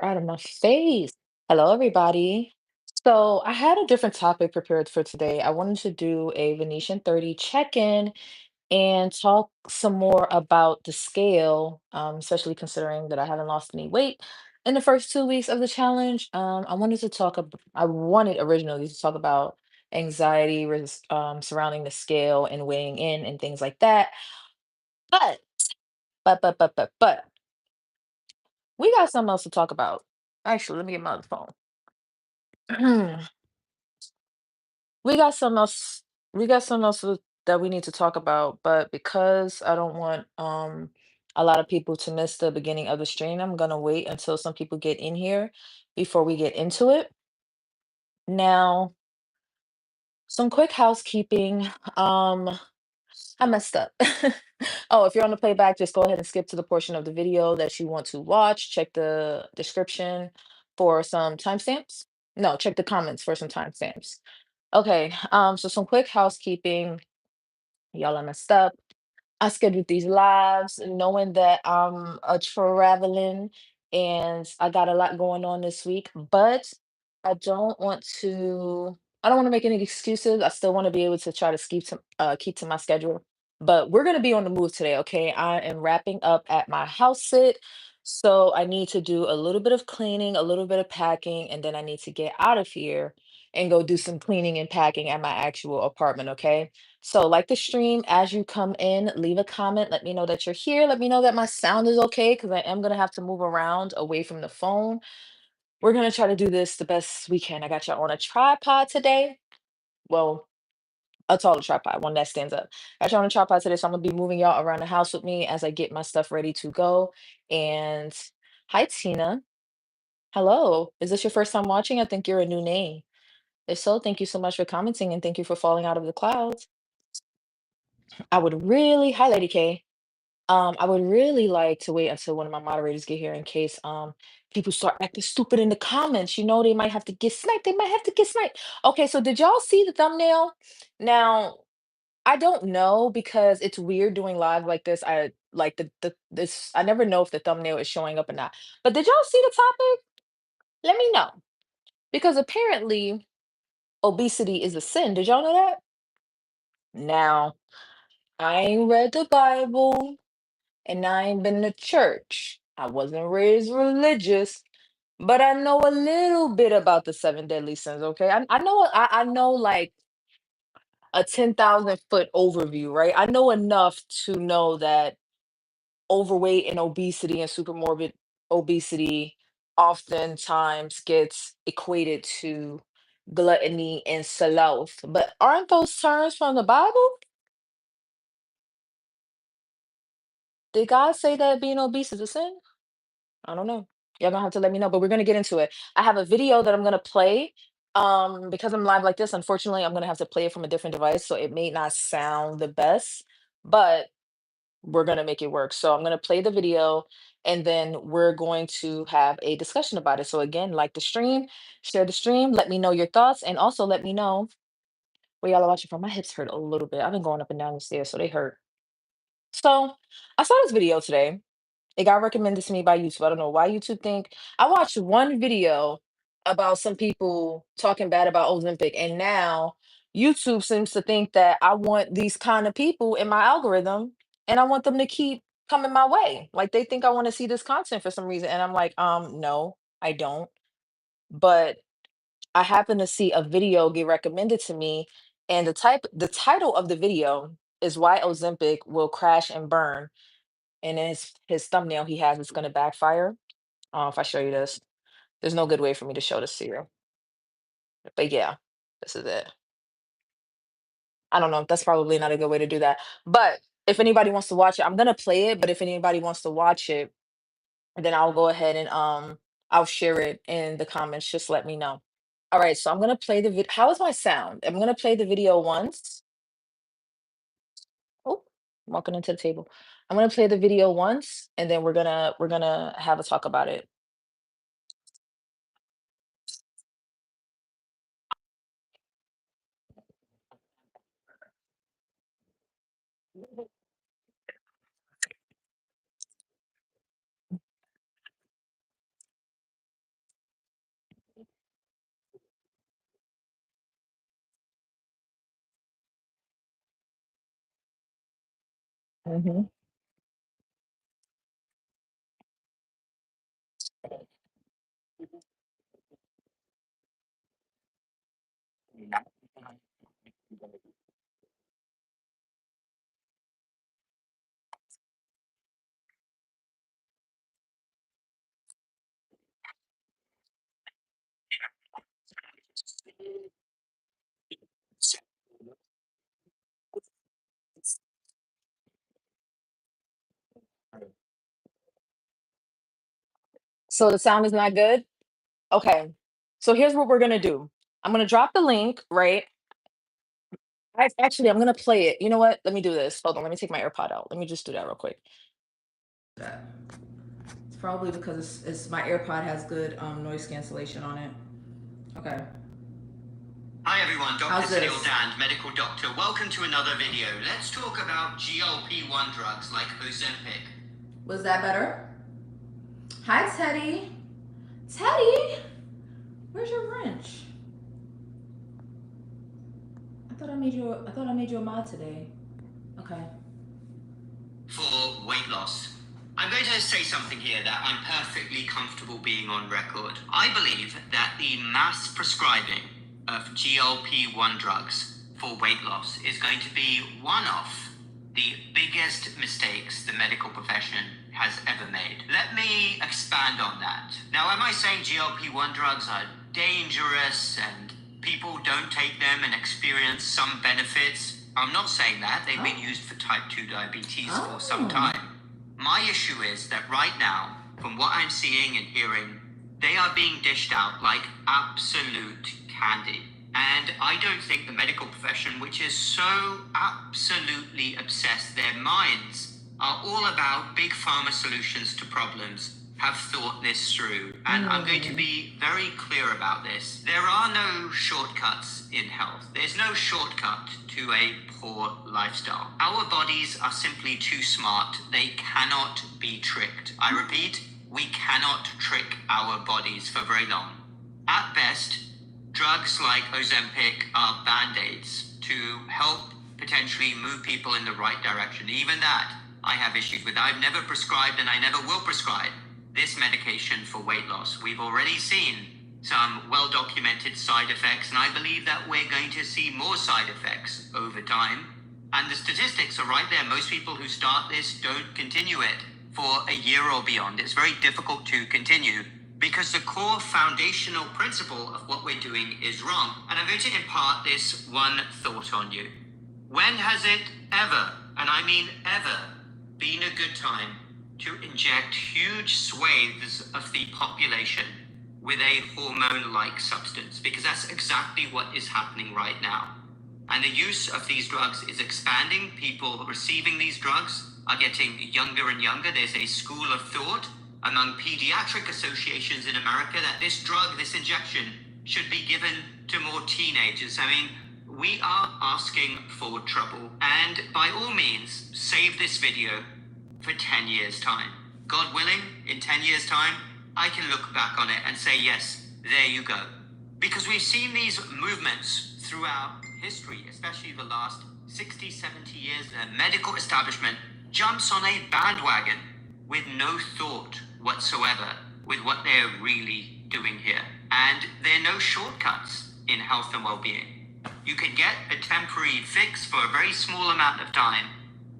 Out of my face. Hello, everybody. So I had a different topic prepared for today. I wanted to do a Venetian 30 check-in and talk some more about the scale, especially considering that I haven't lost any weight in the first 2 weeks of the challenge. I wanted originally to talk about anxiety surrounding the scale and weighing in and things like that. But, but, we got something else to talk about. Actually, let me get my other phone. We got something else. We got something else that we need to talk about, but because I don't want a lot of people to miss the beginning of the stream, I'm gonna wait until some people get in here before we get into it. Now, some quick housekeeping. Um, I messed up. Oh, if you're on the playback, just go ahead and skip to the portion of the video that you want to watch. Check the description for some timestamps. No, check the comments for some timestamps. Okay, so some quick housekeeping. Y'all, I messed up. I scheduled these lives knowing that I'm a traveling and I got a lot going on this week, but I don't want to I don't want to make any excuses. I still want to be able to try to keep to my schedule. But we're gonna be on the move today, okay? I am wrapping up at my house sit. So I need to do a little bit of cleaning, a little bit of packing, and then I need to get out of here and go do some cleaning and packing at my actual apartment, okay? So, like the stream, as you come in, leave a comment. Let me know that you're here. Let me know that my sound is okay because I am going to have to move around away from the phone. We're going to try to do this the best we can. I got you on a tripod today. Well, a taller tripod, one that stands up. Got you on a tripod today. So, I'm going to be moving y'all around the house with me as I get my stuff ready to go. And hi, Tina. Hello. Is this your first time watching? I think you're a new name. If so, thank you so much for commenting and thank you for falling out of the clouds. Hi, Lady K. I would really like to wait until one of my moderators get here in case people start acting stupid in the comments. You know, they might have to get sniped. They might have to get sniped. Okay, so did y'all see the thumbnail? Now, I don't know because it's weird doing live like this. I like the this I never know if the thumbnail is showing up or not. But did y'all see the topic? Let me know. Because apparently obesity is a sin. Did y'all know that? Now, I ain't read the Bible. And I ain't been to church. I wasn't raised religious, but I know a little bit about the seven deadly sins. Okay, I know like a 10,000 foot overview, right? I know enough to know that overweight and obesity and supermorbid obesity oftentimes gets equated to gluttony and sloth. But aren't those terms from the Bible? Did God say that being obese is a sin? I don't know. Y'all gonna have to let me know, but we're gonna get into it. I have a video that I'm gonna play. Because I'm live like this, unfortunately, I'm gonna have to play it from a different device, so it may not sound the best, but we're gonna make it work. So I'm gonna play the video and then we're going to have a discussion about it. So again, like the stream, share the stream, let me know your thoughts, and also let me know where y'all are watching from. My hips hurt a little bit. I've been going up and down the stairs, so they hurt. So I saw this video today. It got recommended to me by YouTube. I don't know why YouTube think. I watched one video about some people talking bad about Ozempic, and now YouTube seems to think that I want these kind of people in my algorithm, and I want them to keep coming my way. Like they think I want to see this content for some reason, and I'm like, no, I don't. But I happen to see a video get recommended to me, and the title of the video is "Why Ozempic Will Crash and Burn." And in his thumbnail he has it's gonna backfire. If I show you this, there's no good way for me to show this to you. But yeah, this is it. I don't know. That's probably not a good way to do that. But if anybody wants to watch it, I'm gonna play it. But if anybody wants to watch it, then I'll go ahead and I'll share it in the comments. Just let me know. All right, so I'm gonna play the video. How is my sound? I'm gonna play the video once. Oh, walking into the table. I'm gonna play the video once, and then we're gonna have a talk about it. Mm-hmm. So the sound is not good? Okay. So here's what we're gonna do. I'm gonna drop the link, right? Actually, I'm gonna play it. You know what? Let me do this. Hold on. Let me take my AirPod out. Let me just do that real quick. That. It's probably because it's my AirPod has good noise cancellation on it. Okay. Hi everyone, How's Dr. this? Sunil Dand, medical doctor. Welcome to another video. Let's talk about GLP-1 drugs like Ozempic. Was that better? Hi, Teddy. Teddy, where's your wrench? I thought I made you a mod today. Okay. For weight loss. I'm going to say something here that I'm perfectly comfortable being on record. I believe that the mass prescribing of GLP-1 drugs for weight loss is going to be one of the biggest mistakes the medical profession has ever made. Let me expand on that. Now, am I saying GLP-1 drugs are dangerous and people don't take them and experience some benefits? I'm not saying that. They've been used for type 2 diabetes for some time. My issue is that right now, from what I'm seeing and hearing, they are being dished out like absolute candy. And I don't think the medical profession, which is so absolutely obsessed, their minds are all about big pharma solutions to problems, have thought this through. And I'm going to be very clear about this. There are no shortcuts in health. There's no shortcut to a poor lifestyle. Our bodies are simply too smart. They cannot be tricked. I repeat, we cannot trick our bodies for very long. At best, drugs like Ozempic are band-aids to help potentially move people in the right direction. Even that, I have issues with. I've never prescribed and I never will prescribe this medication for weight loss. We've already seen some well-documented side effects, and I believe that we're going to see more side effects over time. And the statistics are right there. Most people who start this don't continue it for a year or beyond. It's very difficult to continue because the core foundational principle of what we're doing is wrong. And I'm going to impart this one thought on you. When has it ever, and I mean ever, been a good time to inject huge swathes of the population with a hormone-like substance? Because that's exactly what is happening right now. And the use of these drugs is expanding. People receiving these drugs are getting younger and younger. There's a school of thought among pediatric associations in America that this drug, this injection, should be given to more teenagers. I mean, we are asking for trouble. And by all means, save this video for 10 years' time. God willing, in 10 years' time, I can look back on it and say, yes, there you go. Because we've seen these movements throughout history, especially the last 60, 70 years. The medical establishment jumps on a bandwagon with no thought whatsoever with what they're really doing here. And there are no shortcuts in health and well-being. You can get a temporary fix for a very small amount of time,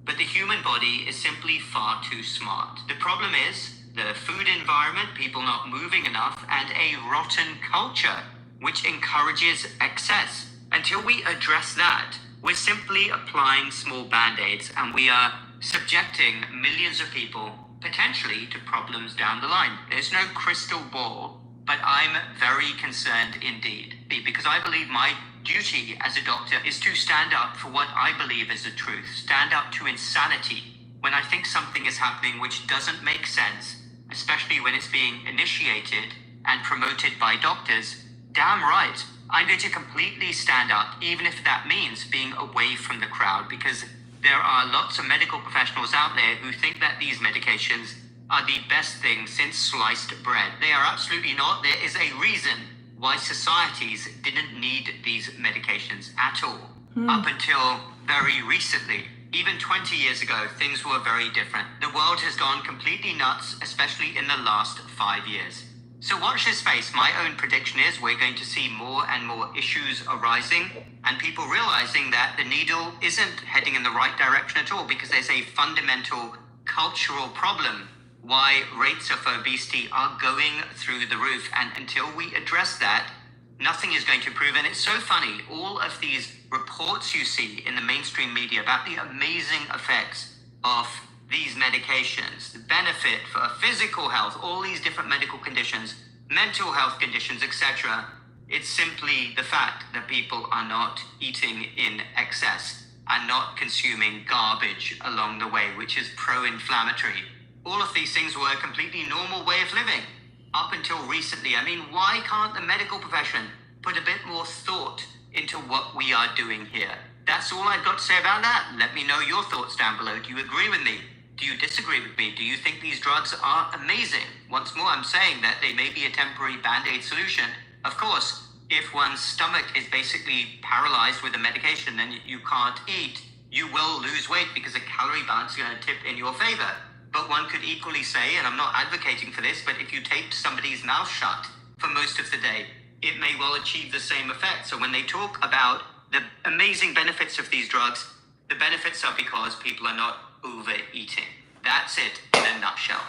but the human body is simply far too smart. The problem is the food environment, people not moving enough, and a rotten culture which encourages excess. Until we address that, we're simply applying small band-aids and we are subjecting millions of people potentially to problems down the line. There's no crystal ball, but I'm very concerned indeed, because I believe my duty as a doctor is to stand up for what I believe is the truth, stand up to insanity when I think something is happening which doesn't make sense, especially when it's being initiated and promoted by doctors. Damn right, I'm going to completely stand up, even if that means being away from the crowd, because there are lots of medical professionals out there who think that these medications are the best thing since sliced bread. They are absolutely not. There is a reason why societies didn't need these medications at all, up until very recently. Even 20 years ago, things were very different. The world has gone completely nuts, especially in the last 5 years. So watch this space. My own prediction is we're going to see more and more issues arising and people realizing that the needle isn't heading in the right direction at all because there's a fundamental cultural problem why rates of obesity are going through the roof. And until we address that, nothing is going to improve. And it's so funny, all of these reports you see in the mainstream media about the amazing effects of these medications, the benefit for physical health, all these different medical conditions, mental health conditions, etc. It's simply the fact that people are not eating in excess and not consuming garbage along the way, which is pro-inflammatory. All of these things were a completely normal way of living up until recently. I mean, why can't the medical profession put a bit more thought into what we are doing here? That's all I've got to say about that. Let me know your thoughts down below. Do you agree with me? Do you disagree with me? Do you think these drugs are amazing? Once more, I'm saying that they may be a temporary band-aid solution. Of course, if one's stomach is basically paralyzed with a medication and you can't eat, you will lose weight because the calorie balance is going to tip in your favor. But one could equally say, and I'm not advocating for this, but if you taped somebody's mouth shut for most of the day, it may well achieve the same effect. So when they talk about the amazing benefits of these drugs, the benefits are because people are not overeating. That's it in a nutshell.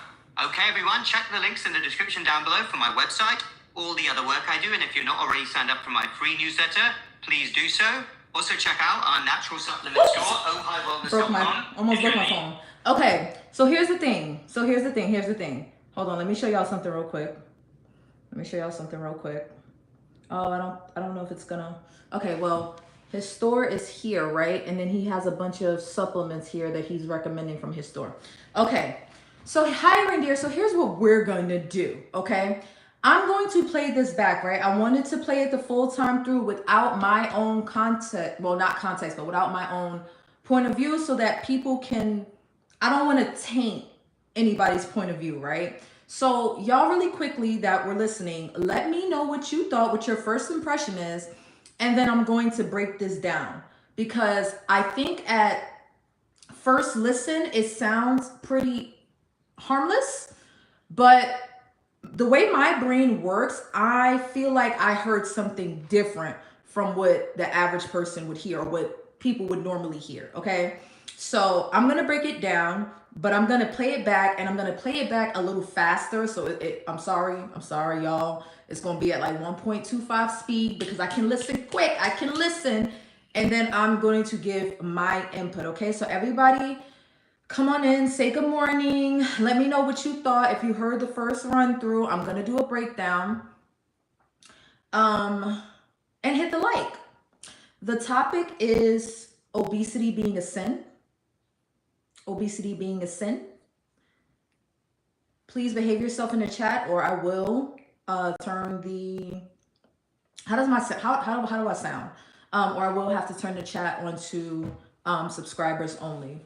Okay, everyone, check the links in the description down below for my website, all the other work I do, and if you're not already signed up for my free newsletter, please do so. Also check out our natural supplement store, ohhighwellness.com. Almost broke my phone. Okay, so here's the thing. Hold on, let me show y'all something real quick. Oh, I don't know if it's gonna. Okay, well, his store is here, right? And then he has a bunch of supplements here that he's recommending from his store. Okay, so hi, reindeer. So here's what we're going to do, okay? I'm going to play this back, right? I wanted to play it the full time through without my own context. Well, not context, but without my own point of view so that people can, I don't want to taint anybody's point of view, right? So y'all really quickly that were listening, let me know what you thought, what your first impression is, and then I'm going to break this down because I think at first listen, it sounds pretty harmless, but the way my brain works, I feel like I heard something different from what the average person would hear or what people would normally hear, okay? So I'm gonna break it down, but I'm gonna play it back and I'm gonna play it back a little faster. So I'm sorry, y'all. It's gonna be at like 1.25 speed because I can listen quick, and then I'm going to give my input, okay? So everybody, come on in, say good morning. Let me know what you thought. If you heard the first run through, I'm gonna do a breakdown. And hit the like. The topic is obesity being a sin. Please behave yourself in the chat or I will turn the, how do I sound? Or I will have to turn the chat onto subscribers only.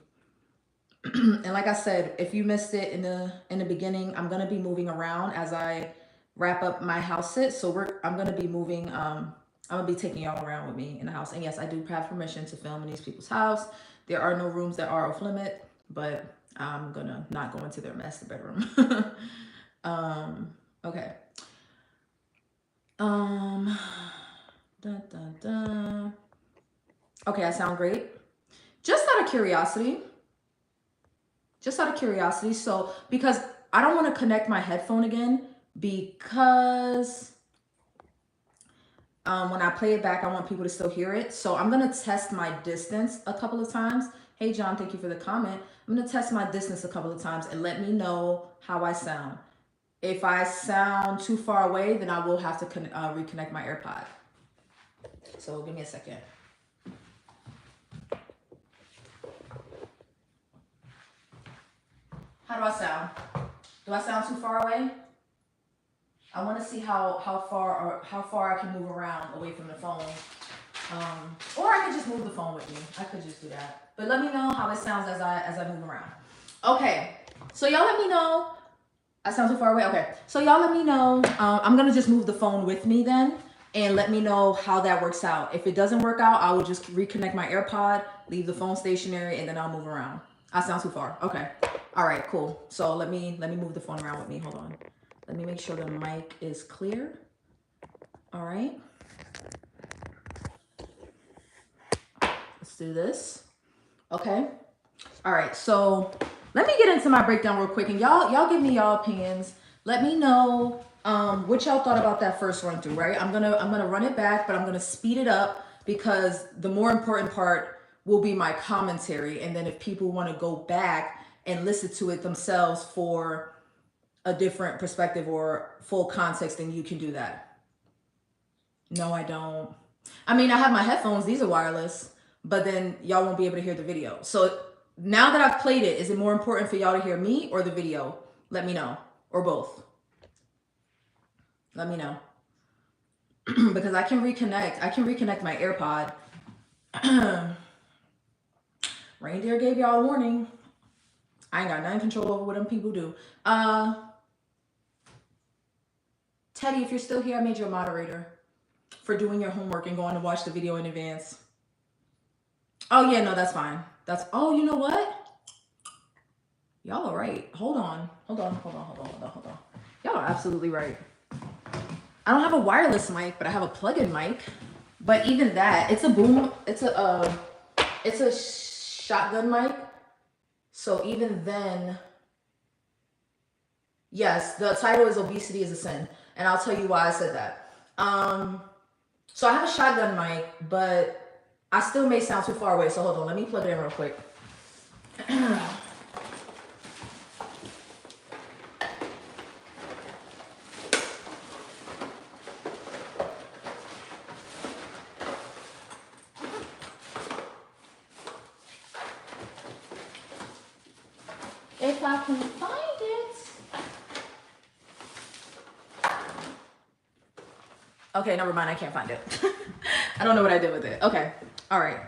And like I said, if you missed it in the beginning, I'm gonna be moving around as I wrap up my house sit. So I'm gonna be moving. I'm gonna be taking y'all around with me in the house. And yes, I do have permission to film in these people's house. There are no rooms that are off limit, but I'm gonna not go into their master bedroom. Okay. Okay, I sound great. Just out of curiosity. So, because I don't want to connect my headphone again because when I play it back, I want people to still hear it. So I'm going to test my distance a couple of times. Hey, John, thank you for the comment. I'm going to test my distance a couple of times and let me know how I sound. If I sound too far away, then I will have to reconnect my AirPod. So give me a second. How do I sound? Do I sound too far away? I want to see how far I can move around away from the phone. Or I could just move the phone with me. I could just do that. But let me know how it sounds as I move around. Okay. So y'all let me know. I sound too far away? Okay. So y'all let me know. I'm going to just move the phone with me then. and let me know how that works out. If it doesn't work out, I will just reconnect my AirPod, leave the phone stationary, and then I'll move around. I sound too far. Okay. All right, cool. So let me move the phone around with me. Hold on. Let me make sure the mic is clear. All right. Let's do this. Okay. All right. So let me get into my breakdown real quick, and y'all give me y'all opinions. Let me know what y'all thought about that first run through. Right. I'm gonna run it back, but I'm gonna speed it up because the more important part will be my commentary, and then if people want to go back and listen to it themselves for a different perspective or full context, then you can do that. No, I don't. I mean, I have my headphones. These are wireless, but then y'all won't be able to hear the video. So now that I've played it, is it more important for y'all to hear me or the video? Let me know. Or both. Let me know. Because I can reconnect. I can reconnect my AirPod. Reindeer gave y'all a warning. I ain't got none control over what them people do. Teddy, if you're still here, I made you a moderator for doing your homework and going to watch the video in advance. Oh yeah, no, that's fine. Oh, you know what? Y'all are right. Hold on. Y'all are absolutely right. I don't have a wireless mic, but I have a plug-in mic. But even that, it's a boom. It's a shotgun mic. So even then, yes, the title is "Obesity is a Sin," and I'll tell you why I said that. So I have a shotgun mic, but I still may sound too far away. So hold on, let me plug it in real quick. If I can find it. Okay, never mind. I can't find it. I don't know what I did with it. Okay. All right.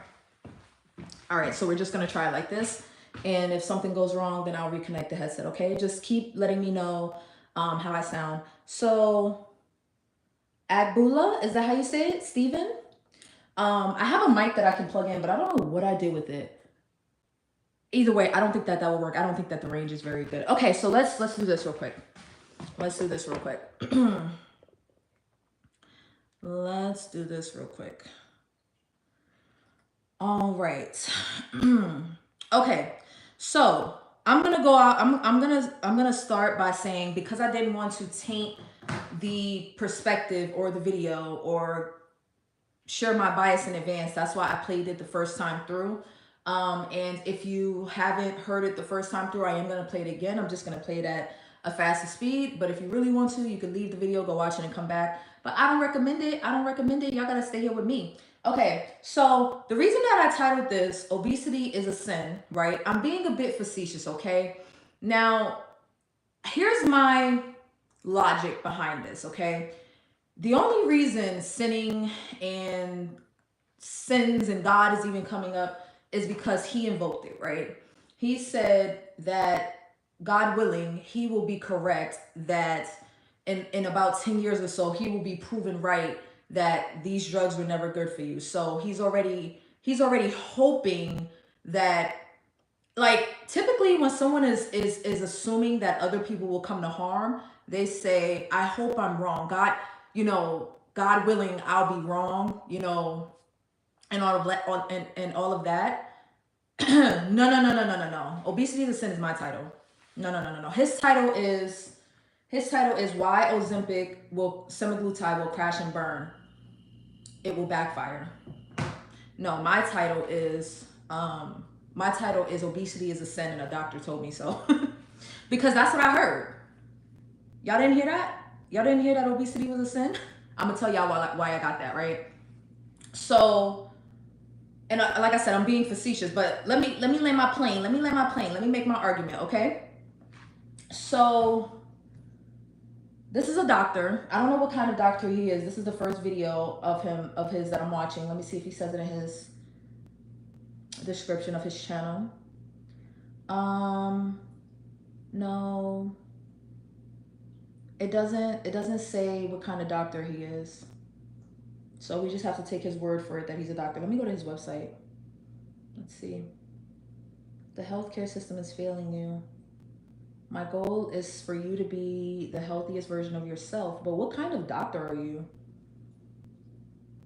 So we're just going to try it like this. And if something goes wrong, then I'll reconnect the headset. Okay. Just keep letting me know how I sound. So Agbula, is that how you say it? Steven? I have a mic that I can plug in, but I don't know what I did with it. Either way, I don't think that will work. I don't think that the range is very good. Okay, so let's do this real quick. Let's do this real quick. All right. Okay. So I'm gonna go out. I'm gonna start by saying, because I didn't want to taint the perspective or the video or share my bias in advance. That's why I played it the first time through. And if you haven't heard it the first time through, I am gonna play it again. I'm just gonna play it at a faster speed. But if you really want to, you can leave the video, go watch it, and come back. But I don't recommend it. Y'all gotta stay here with me. Okay, so the reason that I titled this "Obesity is a Sin," right? I'm being a bit facetious, okay? Now, here's my logic behind this, okay? The only reason sinning and sins and God is even coming up is because he invoked it, right? He said that God willing, he will be correct, that in about 10 years or so, he will be proven right that these drugs were never good for you. So he's already hoping that, like, typically when someone is assuming that other people will come to harm, they say, I hope I'm wrong. God, God willing, I'll be wrong, and all of that, and all of that. No. Obesity is a Sin is my title. No. His title is why Ozempic semaglutide will crash and burn. It will backfire. No, my title is Obesity is a Sin and a doctor told me so. Because that's what I heard. Y'all didn't hear that? Y'all didn't hear that obesity was a sin? I'm gonna tell y'all why I got that, right? So, and like I said, I'm being facetious, but let me land my plane. Let me make my argument, okay? So, this is a doctor. I don't know what kind of doctor he is. This is the first video of his that I'm watching. Let me see if he says it in his description of his channel. No. It doesn't say what kind of doctor he is. So we just have to take his word for it that he's a doctor. Let me go to his website. Let's see. The healthcare system is failing you. My goal is for you to be the healthiest version of yourself. But what kind of doctor are you?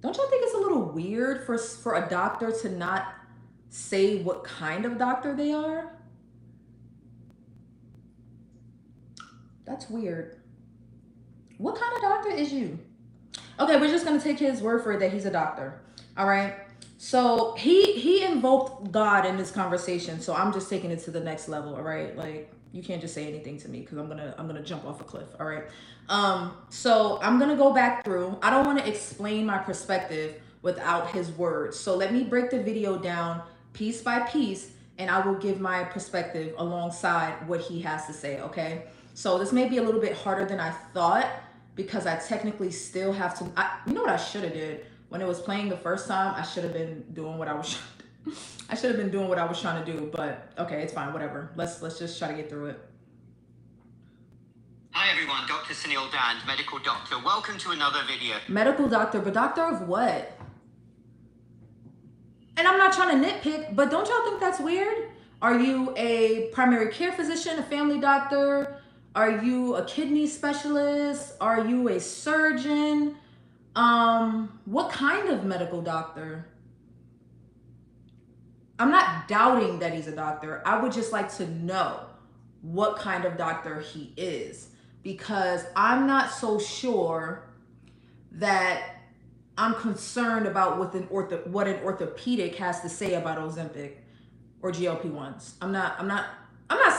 Don't y'all think it's a little weird for a doctor to not say what kind of doctor they are? That's weird. What kind of doctor is you? Okay, we're just gonna take his word for it that he's a doctor. All right. So he invoked God in this conversation. So I'm just taking it to the next level. All right. Like you can't just say anything to me because I'm gonna jump off a cliff. All right. So I'm gonna go back through. I don't want to explain my perspective without his words. So let me break the video down piece by piece, and I will give my perspective alongside what he has to say. Okay. So this may be a little bit harder than I thought because I technically still have to. You know what I should have did when it was playing the first time? I should have been doing what I was. I should have been doing what I was trying to do. But okay, it's fine. Whatever. Let's just try to get through it. Hi everyone, Dr. Sunil Dand, medical doctor. Welcome to another video. Medical doctor, but doctor of what? And I'm not trying to nitpick, but don't y'all think that's weird? Are you a primary care physician, a family doctor? Are you a kidney specialist? Are you a surgeon? What kind of medical doctor? I'm not doubting that he's a doctor. I would just like to know what kind of doctor he is because I'm not so sure that I'm concerned about what an orthopedic has to say about Ozempic or GLP-1s. I'm not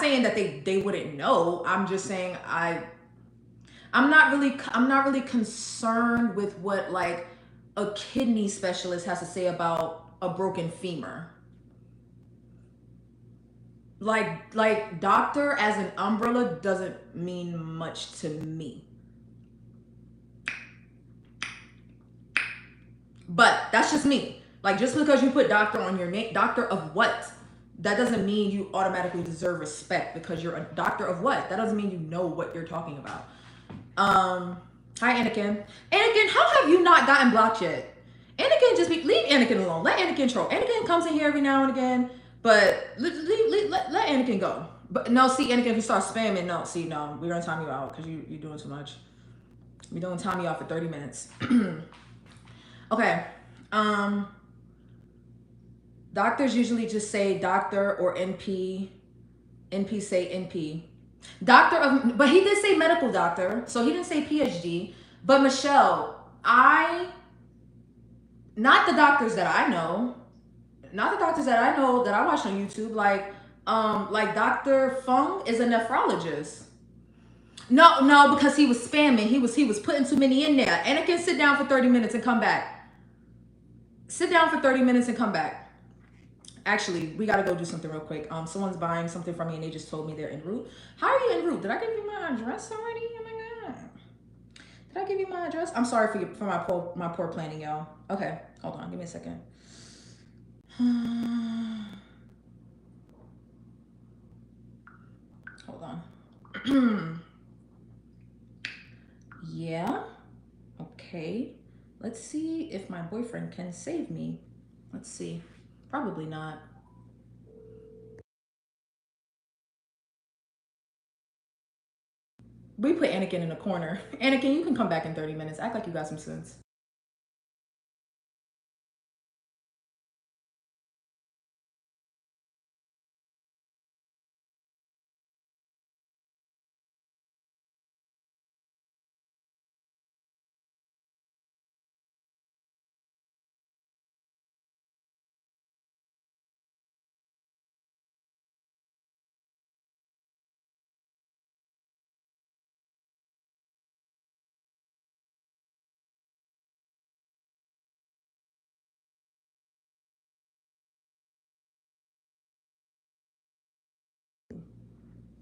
saying that they wouldn't know. I'm just saying I'm not really concerned with what like a kidney specialist has to say about a broken femur. Like doctor as an umbrella doesn't mean much to me. But that's just me. Like just because you put doctor on your name, doctor of what? That doesn't mean you automatically deserve respect because you're a doctor of what? That doesn't mean you know what you're talking about. Hi Anakin. Anakin, how have you not gotten blocked yet? Anakin, leave Anakin alone. Let Anakin troll. Anakin comes in here every now and again, but let Anakin go. But no, see, Anakin, if you start spamming, no, we're gonna time you out because you're doing too much. We're doing time you out for 30 minutes. Okay. Doctors usually just say doctor or NP. NP say NP. Doctor of, but he did say medical doctor, so he didn't say PhD. But Michelle, not the doctors that I know, not the doctors that I know that I watch on YouTube, like Dr. Fung is a nephrologist. No, because he was spamming. He was putting too many in there. Anakin, sit down for 30 minutes and come back. Sit down for 30 minutes and come back. Actually, we gotta go do something real quick. Someone's buying something from me and they just told me they're en route. How are you en route? Did I give you my address already? Oh my god. Did I give you my address? I'm sorry for my poor planning, y'all. Okay, hold on, give me a second. Hold on. Yeah. Okay. Let's see if my boyfriend can save me. Let's see. Probably not. We put Anakin in a corner. Anakin, you can come back in 30 minutes. Act like you got some sense.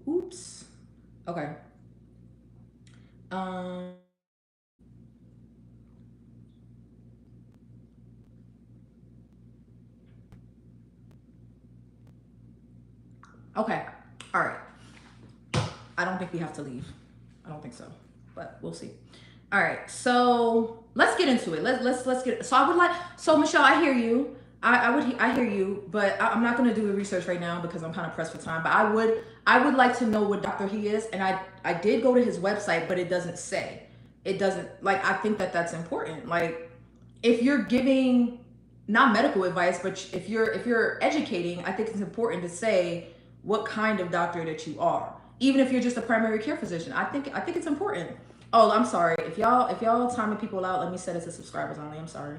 Oops. Okay. Um. Okay. All right. I don't think we have to leave. I don't think so, but we'll see. All right, so let's get into it. Let's get. So I would like. So Michelle, I hear you. I hear you, but I'm not gonna do the research right now because I'm kind of pressed for time. But I would like to know what doctor he is, and I did go to his website, but it doesn't say. It doesn't like. I think that that's important. Like, if you're giving not medical advice, but if you're educating, I think it's important to say what kind of doctor that you are. Even if you're just a primary care physician, I think it's important. Oh, I'm sorry. If y'all timing people out, let me set it to subscribers only. I'm sorry.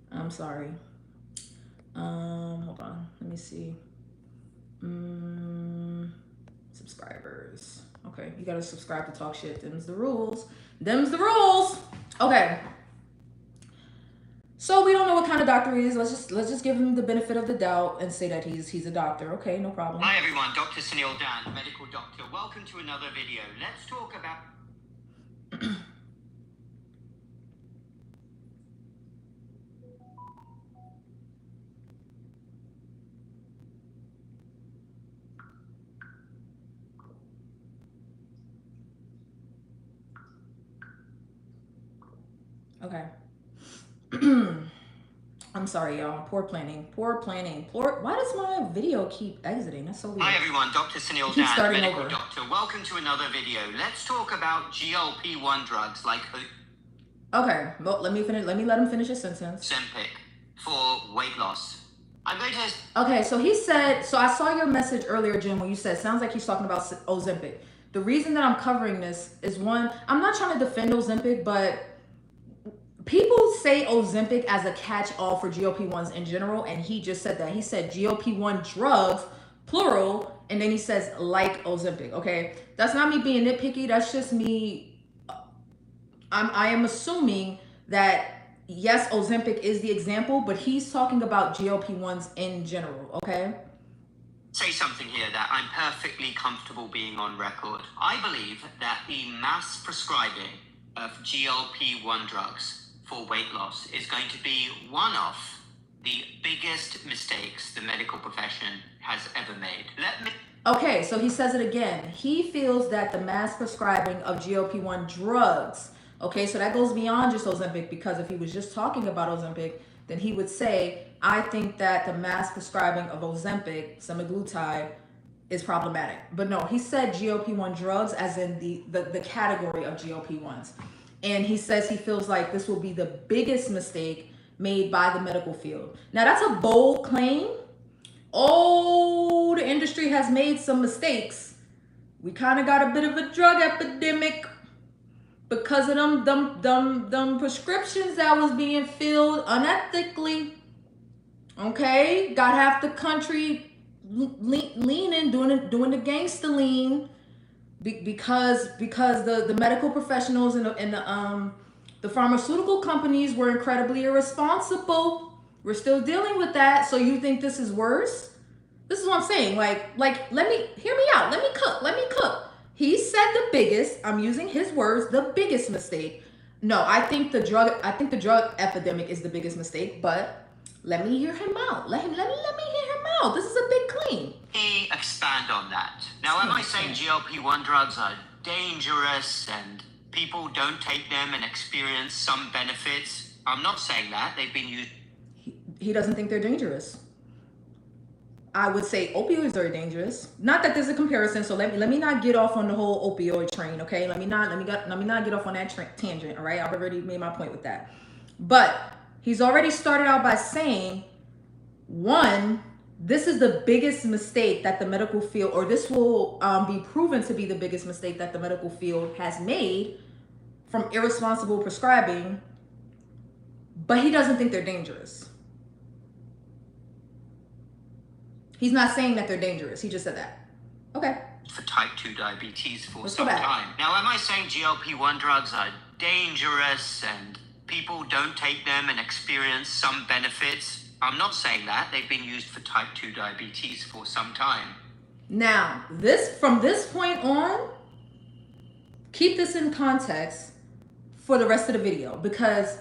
I'm sorry. Hold on. Let me see. Subscribers. Okay, you gotta subscribe to talk shit. Them's the rules. Them's the rules. Okay. So we don't know what kind of doctor he is. Let's just give him the benefit of the doubt and say that he's a doctor. Okay, no problem. Hi everyone, Dr. Sunil Dan, medical doctor. Welcome to another video. Let's talk about... Okay. I'm sorry, y'all. Poor planning. Poor planning. Poor. Why does my video keep exiting? That's so weird. Hi everyone, Dr. Sunil Keep Dan, starting medical over. doctor. Welcome to another video. Let's talk about GLP-1 drugs like Okay. Well, let me let him finish his sentence. Ozempic for weight loss. I'm going to... Okay, so he said, so I saw your message earlier, Jim, when you said, sounds like he's talking about Ozempic. The reason that I'm covering this is one, I'm not trying to defend Ozempic, but people say Ozempic as a catch-all for GLP-1s in general, and he just said that. He said GLP-1 drugs, plural, and then he says like Ozempic, okay? That's not me being nitpicky, that's just me, I am assuming that yes, Ozempic is the example, but he's talking about GLP-1s in general, okay? Say something here that I'm perfectly comfortable being on record. I believe that the mass prescribing of GLP-1 drugs for weight loss is going to be one of the biggest mistakes the medical profession has ever made. Okay, so he says it again. He feels that the mass prescribing of GLP-1 drugs, okay, so that goes beyond just Ozempic, because if he was just talking about Ozempic, then he would say, I think that the mass prescribing of Ozempic, semaglutide, is problematic. But no, he said GLP-1 drugs as in the category of GLP-1s. And he says he feels like this will be the biggest mistake made by the medical field. Now, that's a bold claim. Oh, the industry has made some mistakes. We kind of got a bit of a drug epidemic because of them prescriptions that was being filled unethically. Okay, got half the country leaning, doing the gangster lean, because the medical professionals and the pharmaceutical companies were incredibly irresponsible. We're still dealing with that. So you think this is worse? This is what I'm saying. Like, let me hear me out. Let me cook. He said the biggest, I'm using his words, the biggest mistake. No, I think the drug epidemic is the biggest mistake, but let me hear him out. Let me hear him out. This is a big claim. Expand on that. Now, am I saying GLP-1 drugs are dangerous and people don't take them and experience some benefits? I'm not saying that. They've been used... He doesn't think they're dangerous. I would say opioids are dangerous. Not that there's a comparison, so let me not get off on the whole opioid train, okay? Let me not get off on that tangent, all right? I've already made my point with that. But he's already started out by saying, one, this is the biggest mistake that the medical field, or this will be proven to be the biggest mistake that the medical field has made from irresponsible prescribing, but he doesn't think they're dangerous. He's not saying that they're dangerous. He just said that. Okay. For type 2 diabetes for some time. Now, am I saying GLP-1 drugs are dangerous and people don't take them and experience some benefits? I'm not saying that. They've been used for type 2 diabetes for some time. Now, from this point on, keep this in context for the rest of the video, because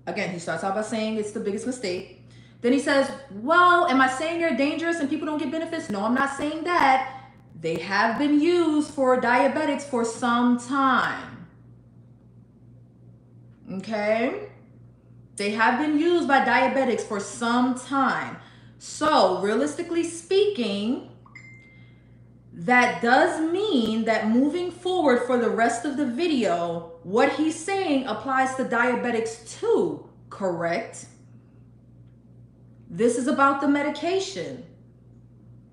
again, he starts out by saying it's the biggest mistake. Then he says, well, am I saying they're dangerous and people don't get benefits? No, I'm not saying that. They have been used for diabetics for some time. Okay? They have been used by diabetics for some time. So, realistically speaking, that does mean that moving forward for the rest of the video, what he's saying applies to diabetics too, correct? This is about the medication.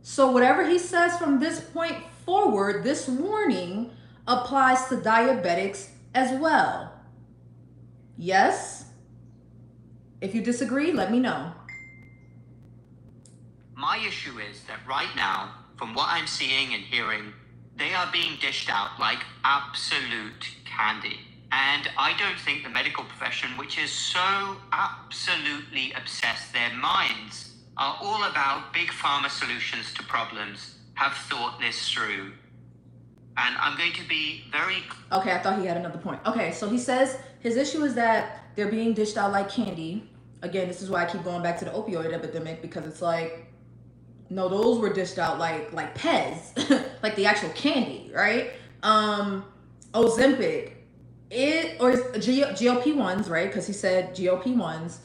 So whatever he says from this point forward, this warning applies to diabetics as well. Yes? If you disagree, let me know. My issue is that right now, from what I'm seeing and hearing, they are being dished out like absolute candy. And I don't think the medical profession, which is so absolutely obsessed, their minds are all about big pharma solutions to problems, have thought this through. And I'm going to be very... Okay, I thought he had another point. Okay, so he says his issue is that they're being dished out like candy. Again, this is why I keep going back to the opioid epidemic, because it's like, no, those were dished out like Pez, like the actual candy, right? Ozempic, or GLP-1s, right? Because he said GLP-1s.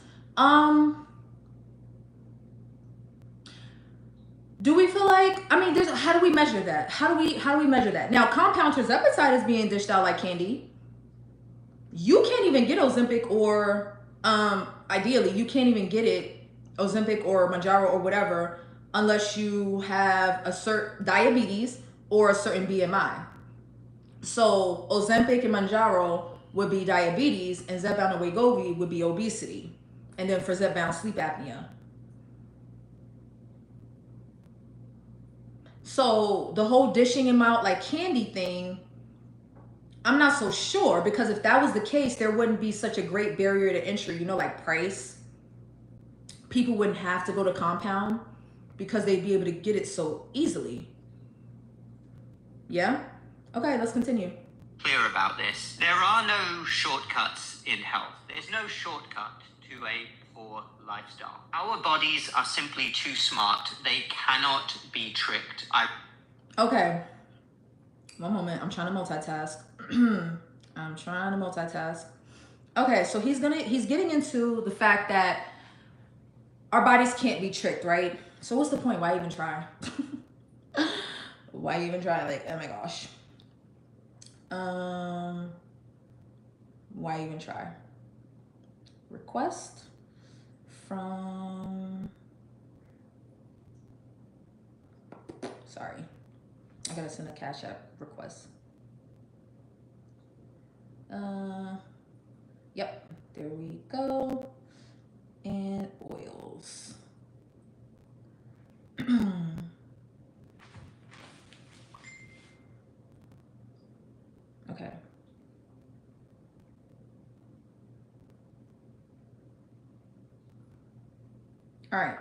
Do we feel like, I mean, how do we measure that? How do we measure that? Now, compound tirzepatide is being dished out like candy. You can't even get Ozempic, or ideally, you can't even get it, Ozempic or Mounjaro or whatever, unless you have a certain diabetes or a certain BMI. So Ozempic and Mounjaro would be diabetes, and Zepbound and Wegovy would be obesity. And then for Zepbound, sleep apnea. So the whole dishing him out like candy thing, I'm not so sure, because if that was the case, there wouldn't be such a great barrier to entry, you know, like price. People wouldn't have to go to compound because they'd be able to get it so easily. Yeah? Okay, let's continue. Clear about this. There are no shortcuts in health. There's no shortcut to a poor lifestyle. Our bodies are simply too smart. They cannot be tricked. Okay. One moment. I'm trying to multitask. I'm trying to multitask. Okay, so he's getting into the fact that our bodies can't be tricked, right? So what's the point? Why even try? Why even try? Like, oh my gosh. Why even try? Request from... Sorry. I gotta send a Cash App request. Yep, there we go. And oils. Okay. All right.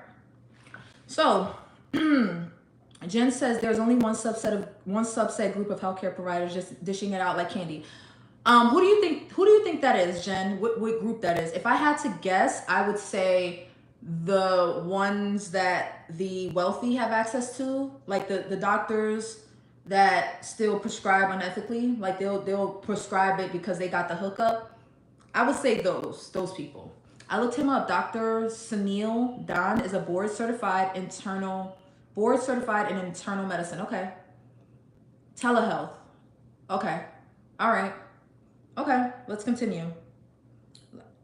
So, Jen says there's only one subset group of healthcare providers just dishing it out like candy. Who do you think that is, Jen? What group that is? If I had to guess, I would say the ones that the wealthy have access to, like the doctors that still prescribe unethically, like they'll prescribe it because they got the hookup. I would say those people. I looked him up. Dr. Sunil Don is a board certified in internal medicine. Okay. Telehealth. Okay. All right. Okay. Let's continue.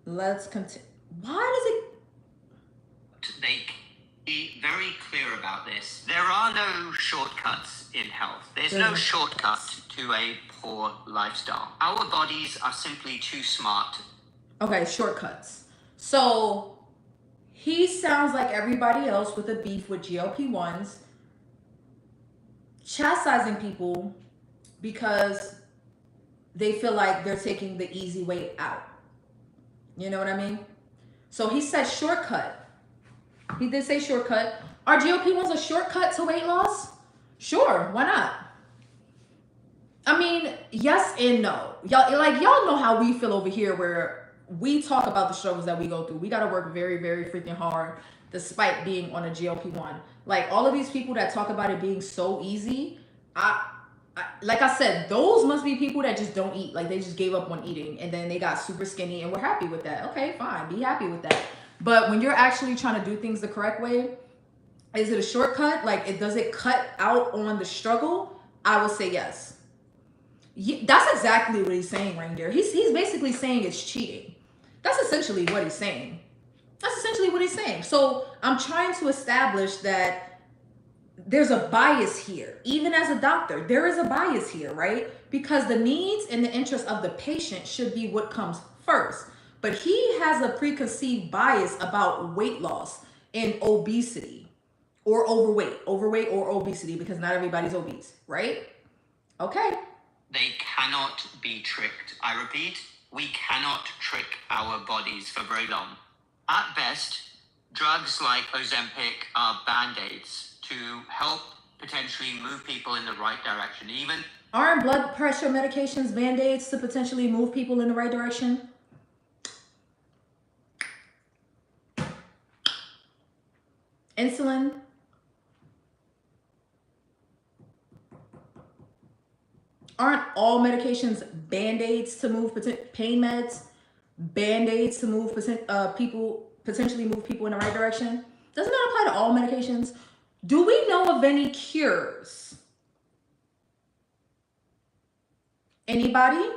Why does it... They be very clear about this. There are no shortcuts in health. There's no shortcut to a poor lifestyle. Our bodies are simply too smart. Okay, shortcuts. So he sounds like everybody else with a beef with GLP-1s, chastising people because they feel like they're taking the easy way out. You know what I mean? So he said shortcut. He did say shortcut. Are GLP-1s a shortcut to weight loss? Sure, why not? I mean, yes and no. Y'all know how we feel over here, where we talk about the struggles that we go through. We got to work very, very freaking hard despite being on a GLP-1. Like, all of these people that talk about it being so easy, like I said, those must be people that just don't eat. Like they just gave up on eating and then they got super skinny and we're happy with that. Okay, fine, be happy with that. But when you're actually trying to do things the correct way, is it a shortcut? Like, does it cut out on the struggle? I would say yes. That's exactly what he's saying, Reindeer. He's basically saying it's cheating. That's essentially what he's saying. That's essentially what he's saying. So I'm trying to establish that there's a bias here. Even as a doctor, there is a bias here, right? Because the needs and the interests of the patient should be what comes first. But he has a preconceived bias about weight loss and obesity or overweight or obesity, because not everybody's obese, right? Okay. They cannot be tricked. I repeat, we cannot trick our bodies for very long. At best, drugs like Ozempic are band-aids to help potentially move people in the right direction. Even aren't blood pressure medications band-aids to potentially move people in the right direction? Insulin. Aren't all medications band-aids to move pain meds? Band-aids to move people, potentially move people in the right direction? Doesn't that apply to all medications? Do we know of any cures? Anybody?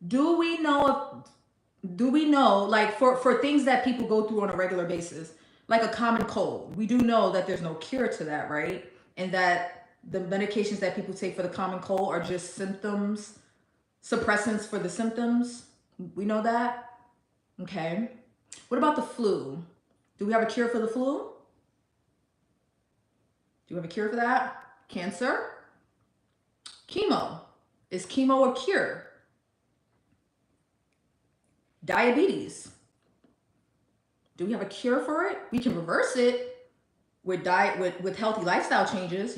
Do we know like for things that people go through on a regular basis, like a common cold? We do know that there's no cure to that, right? And that the medications that people take for the common cold are just symptoms, suppressants for the symptoms. We know that. Okay. What about the flu? Do we have a cure for the flu? Do we have a cure for that? Cancer? Chemo. Is chemo a cure? Diabetes. Do we have a cure for it? We can reverse it with with healthy lifestyle changes.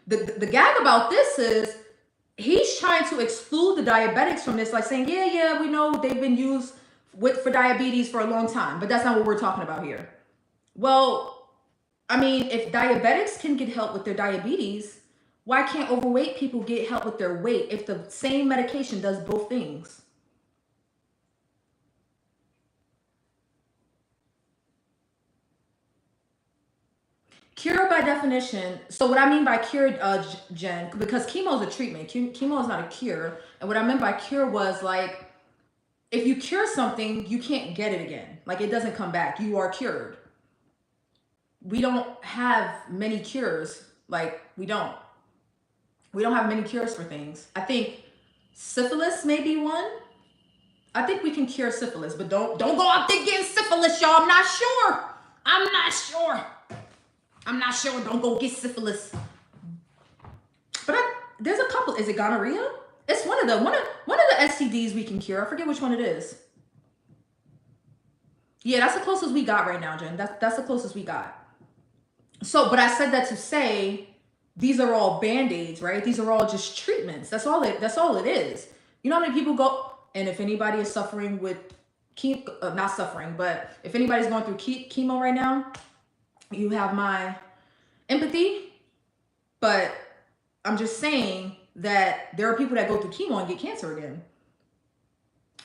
The gag about this is he's trying to exclude the diabetics from this, like saying, yeah, we know they've been used for diabetes for a long time, but that's not what we're talking about here. Well, I mean, if diabetics can get help with their diabetes, why can't overweight people get help with their weight if the same medication does both things? Cure by definition. So what I mean by cure, Jen, because chemo is a treatment. Chemo is not a cure. And what I meant by cure was like, if you cure something, you can't get it again. Like it doesn't come back. You are cured. We don't have many cures. Like we don't have many cures for things. I think syphilis may be one. I think we can cure syphilis, but don't go out there getting syphilis, y'all. I'm not sure. Don't go get syphilis. But there's a couple. Is it gonorrhea? It's one of the STDs we can cure. I forget which one it is. Yeah, that's the closest we got right now, Jen. That's the closest we got. So, but I said that to say these are all band-aids, right? These are all just treatments. That's all it is. You know how many people go, and if anybody is suffering with not suffering, but if anybody's going through chemo right now, you have my empathy. But I'm just saying that there are people that go through chemo and get cancer again.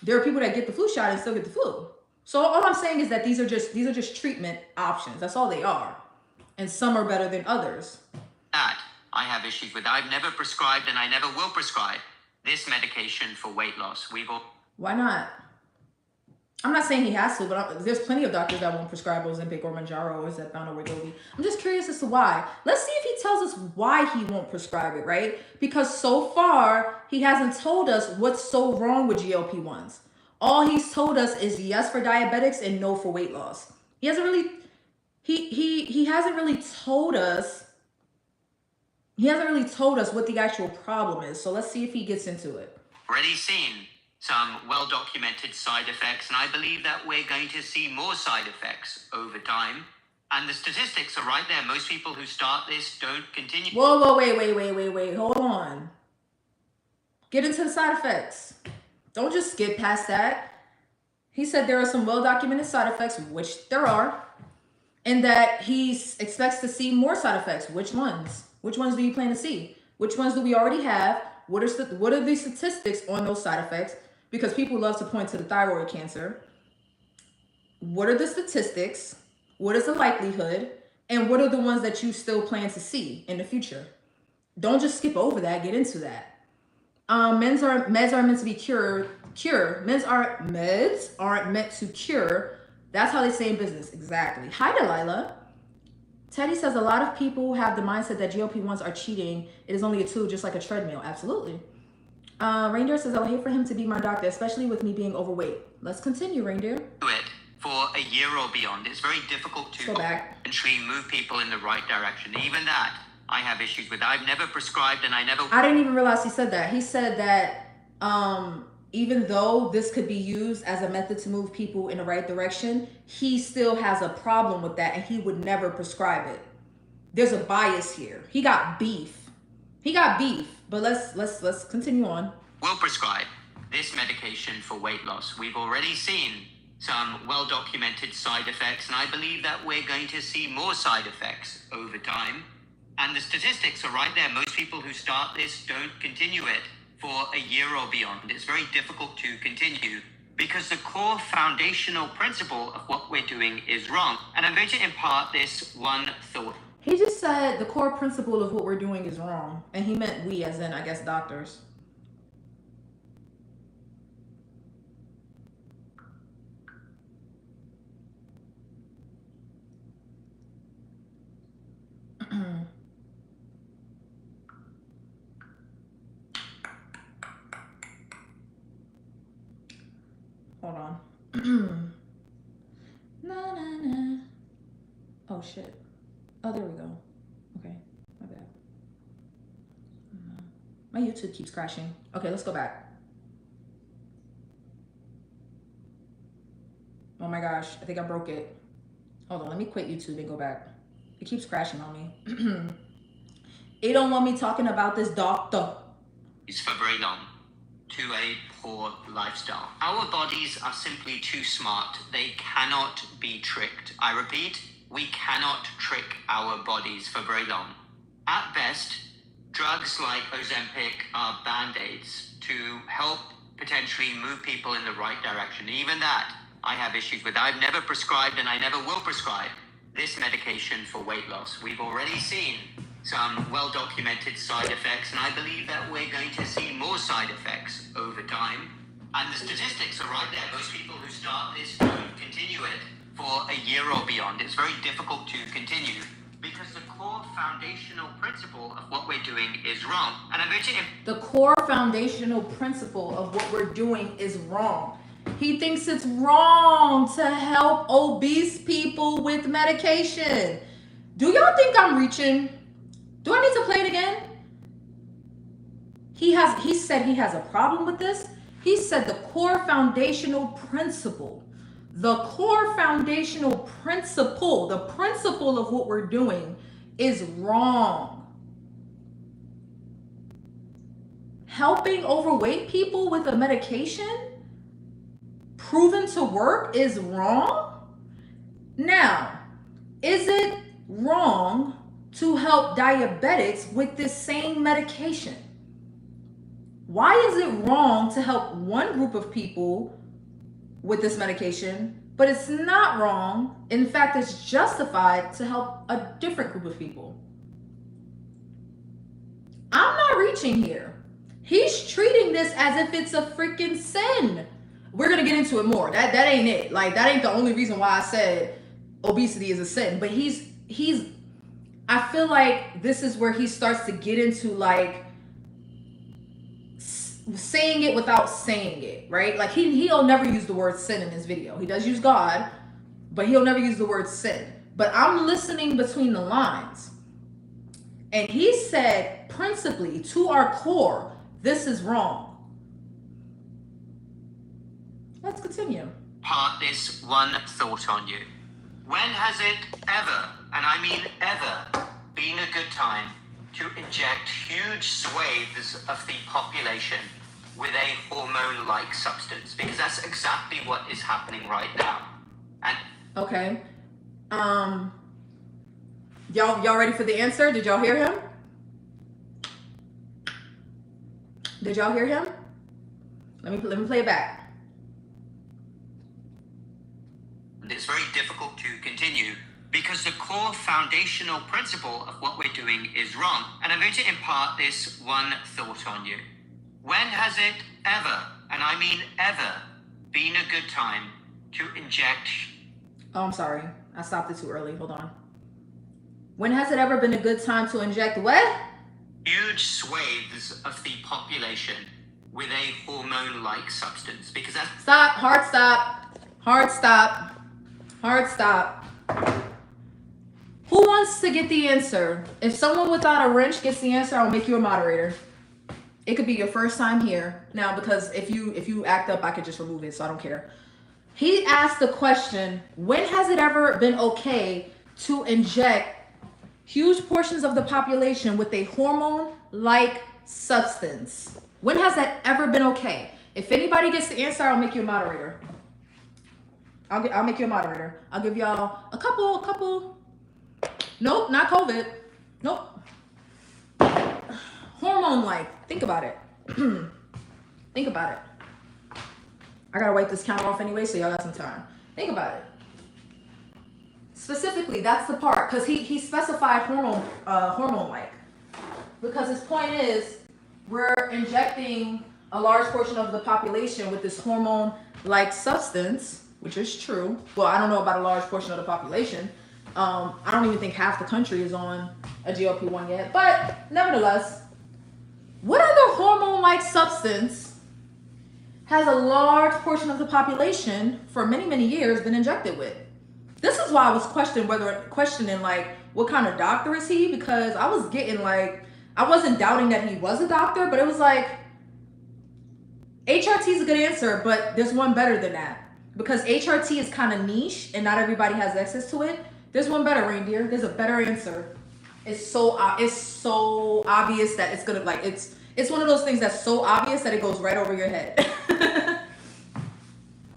There are people that get the flu shot and still get the flu. So all I'm saying is that these are just treatment options. That's all they are. And some are better than others. That I have issues with. I've never prescribed and I never will prescribe this medication for weight loss. Why not? I'm not saying he has to, but there's plenty of doctors that won't prescribe Ozempic or Mounjaro or Zepbound or Wegovy. I'm just curious as to why. Let's see if he tells us why he won't prescribe it, right? Because so far, he hasn't told us what's so wrong with GLP-1s. All he's told us is yes for diabetics and no for weight loss. He hasn't really told us. He hasn't really told us what the actual problem is. So let's see if he gets into it. Already seen some well-documented side effects, and I believe that we're going to see more side effects over time. And the statistics are right there. Most people who start this don't continue. Whoa, wait. Hold on. Get into the side effects. Don't just skip past that. He said there are some well-documented side effects, which there are, and that he expects to see more side effects. Which ones? Which ones do you plan to see? Which ones do we already have? What are the statistics on those side effects? Because people love to point to the thyroid cancer. What are the statistics? What is the likelihood? And what are the ones that you still plan to see in the future? Don't just skip over that. Get into that. Meds are meant to be cure. Meds aren't meant to cure. That's how they say in business. Exactly. Hi, Delilah. Teddy says a lot of people have the mindset that GLP-1s are cheating. It is only a tool, just like a treadmill. Absolutely. Reindeer says I would hate for him to be my doctor, especially with me being overweight. Let's continue, Reindeer. Do it for a year or beyond. It's very difficult to actually move people in the right direction. Even that, I have issues with. I've never prescribed, and I didn't even realize he said that. He said that even though this could be used as a method to move people in the right direction, he still has a problem with that, and he would never prescribe it. There's a bias here. He got beef. But let's continue on. Will prescribe this medication for weight loss. We've already seen some well-documented side effects, and I believe that we're going to see more side effects over time. And the statistics are right there. Most people who start this don't continue it for a year or beyond. It's very difficult to continue because the core foundational principle of what we're doing is wrong. And I'm going to impart this one thought. He just said the core principle of what we're doing is wrong. And he meant we, as in, I guess, doctors. Hold on. Na, na, na. Oh, shit. Oh, there we go. Okay, my bad. My YouTube keeps crashing. Okay, let's go back. Oh my gosh, I think I broke it. Hold on, let me quit YouTube and go back. It keeps crashing on me. It don't want me talking about this doctor. It's for very long. To a poor lifestyle. Our bodies are simply too smart. They cannot be tricked. I repeat, we cannot trick our bodies for very long. At best, drugs like Ozempic are band-aids to help potentially move people in the right direction. Even that, I have issues with. I've never prescribed, and I never will prescribe, this medication for weight loss. We've already seen some well-documented side effects, and I believe that we're going to see more side effects over time. And the statistics are right there. Most people who start this don't continue it for a year or beyond. It's very difficult to continue because the core foundational principle of what we're doing is wrong. And I'm going to... The core foundational principle of what we're doing is wrong. He thinks it's wrong to help obese people with medication. Do y'all think I'm reaching? Do I need to play it again? He said he has a problem with this. He said the core foundational principle. The core foundational principle, the principle of what we're doing is wrong. Helping overweight people with a medication proven to work is wrong? Now, is it wrong to help diabetics with this same medication? Why is it wrong to help one group of people with this medication, but it's not wrong? In fact, it's justified to help a different group of people. I'm not reaching here. He's treating this as if it's a freaking sin. We're gonna get into it more. That ain't it. Like, that ain't the only reason why I said obesity is a sin. But he's I feel like this is where he starts to get into like saying it without saying it, right? Like he'll never use the word sin in his video. He does use God, but he'll never use the word sin. But I'm listening between the lines. And he said, principally, to our core, this is wrong. Let's continue. Part this one thought on you. When has it ever, and I mean ever, been a good time to inject huge swathes of the population with a hormone-like substance? Because that's exactly what is happening right now. And okay. Y'all ready for the answer? Did y'all hear him? Did y'all hear him? Let me play it back. It's very difficult to continue because the core foundational principle of what we're doing is wrong. And I'm going to impart this one thought on you. When has it ever, and I mean ever, been a good time to inject... Oh, I'm sorry. I stopped it too early. Hold on. When has it ever been a good time to inject what? Huge swathes of the population with a hormone-like substance, because that's... Stop. Hard stop. Hard stop. Hard stop. Who wants to get the answer? If someone without a wrench gets the answer, I'll make you a moderator. It could be your first time here. Now, because if you act up, I could just remove it, so I don't care. He asked the question, when has it ever been okay to inject huge portions of the population with a hormone-like substance? When has that ever been okay? If anybody gets the answer, I'll make you a moderator. I'll make you a moderator. I'll give y'all a couple. Nope, not COVID. Nope. Hormone-like. Think about it. Think about it. I gotta wipe this counter off anyway, so y'all got some time. Think about it. Specifically, that's the part, because he specified hormone-like. Because his point is, we're injecting a large portion of the population with this hormone-like substance, which is true. Well, I don't know about a large portion of the population. I don't even think half the country is on a GLP-1 yet. But nevertheless, what other hormone-like substance has a large portion of the population for many, many years been injected with? This is why I was questioning like, what kind of doctor is he? Because I was getting like, I wasn't doubting that he was a doctor, but it was like, HRT is a good answer, but there's one better than that. Because HRT is kind of niche and not everybody has access to it. There's one better, Reindeer. There's a better answer. It's so obvious that it's gonna like, it's one of those things that's so obvious that it goes right over your head.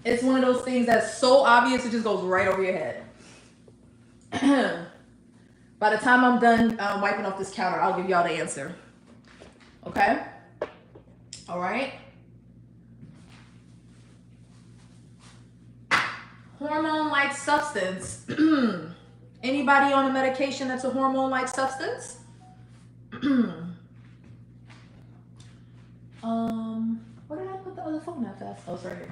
It's one of those things that's so obvious it just goes right over your head. By the time I'm done wiping off this counter, I'll give y'all the answer. Okay? All right? Hormone-like substance. Anybody on a medication that's a hormone-like substance? Where did I put the other phone at fast? Oh, it's right here.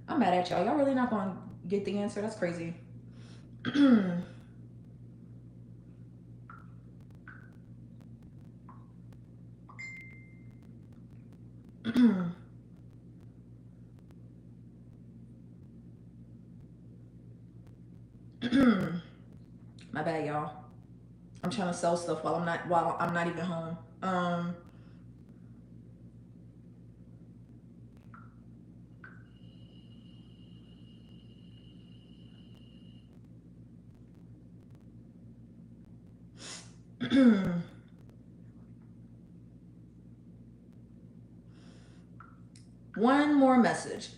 I'm mad at y'all. Y'all really not gonna get the answer? That's crazy. My bad, y'all. I'm trying to sell stuff while I'm not even home. One more message.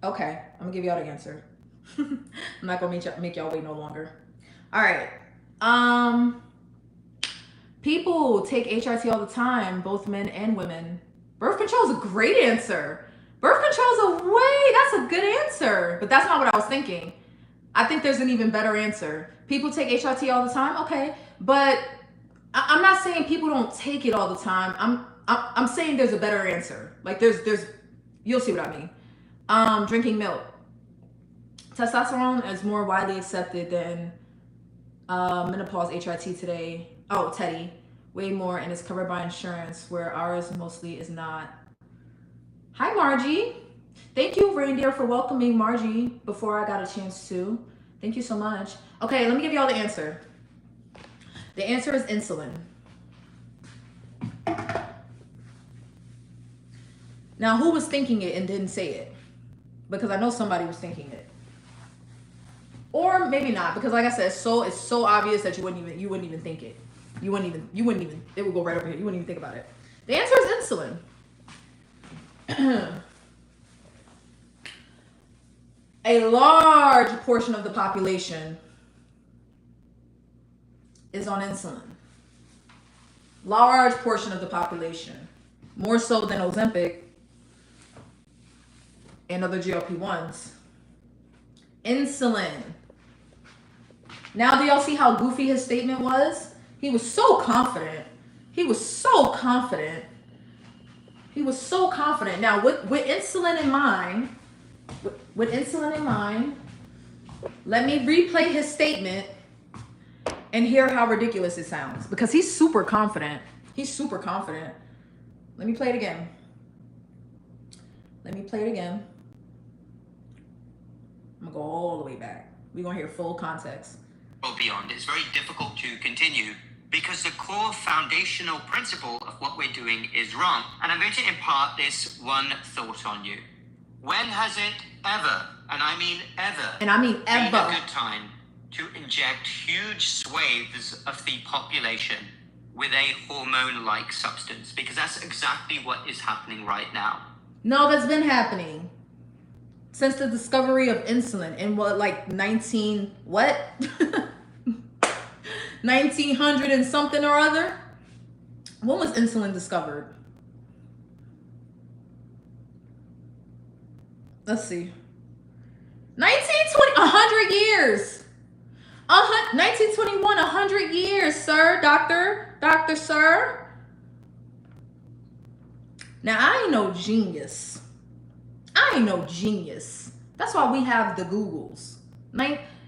Okay, I'm gonna give y'all the answer. I'm not gonna make y'all wait no longer. All right. People take HRT all the time, both men and women. Birth control is a great answer. Birth control is that's a good answer. But that's not what I was thinking. I think there's an even better answer. People take HRT all the time, okay, but I'm not saying people don't take it all the time. I'm saying there's a better answer. Like there's you'll see what I mean. Drinking milk. Testosterone is more widely accepted than menopause HRT today. Oh, Teddy, way more, and is covered by insurance, where ours mostly is not. Hi, Margie. Thank you, Reindeer, for welcoming Margie before I got a chance to. Thank you so much. Okay, let me give y'all the answer. The answer is insulin. Now, who was thinking it and didn't say it? Because I know somebody was thinking it. Or maybe not, because like I said, it's so obvious that you wouldn't even think it. You wouldn't even, it would go right over here. You wouldn't even think about it. The answer is insulin. A large portion of the population is on insulin. Large portion of the population. More so than Ozempic and other GLP-1s. Insulin. Now do y'all see how goofy his statement was? He was so confident. He was so confident. He was so confident. Now with insulin in mind, let me replay his statement and hear how ridiculous it sounds. Because he's super confident. He's super confident. Let me play it again. Let me play it again. I'm gonna go all the way back. We're gonna hear full context. Or beyond, it's very difficult to continue because the core foundational principle of what we're doing is wrong. And I'm going to impart this one thought on you. When has it ever, and I mean ever, been a good time to inject huge swathes of the population with a hormone-like substance? Because that's exactly what is happening right now. No, that's been happening since the discovery of insulin in what, like 1900 and something or other? When was insulin discovered? Let's see. 1920, 100 years. 1921, 100 years, sir, doctor, sir. Now, I ain't no genius. That's why we have the Googles.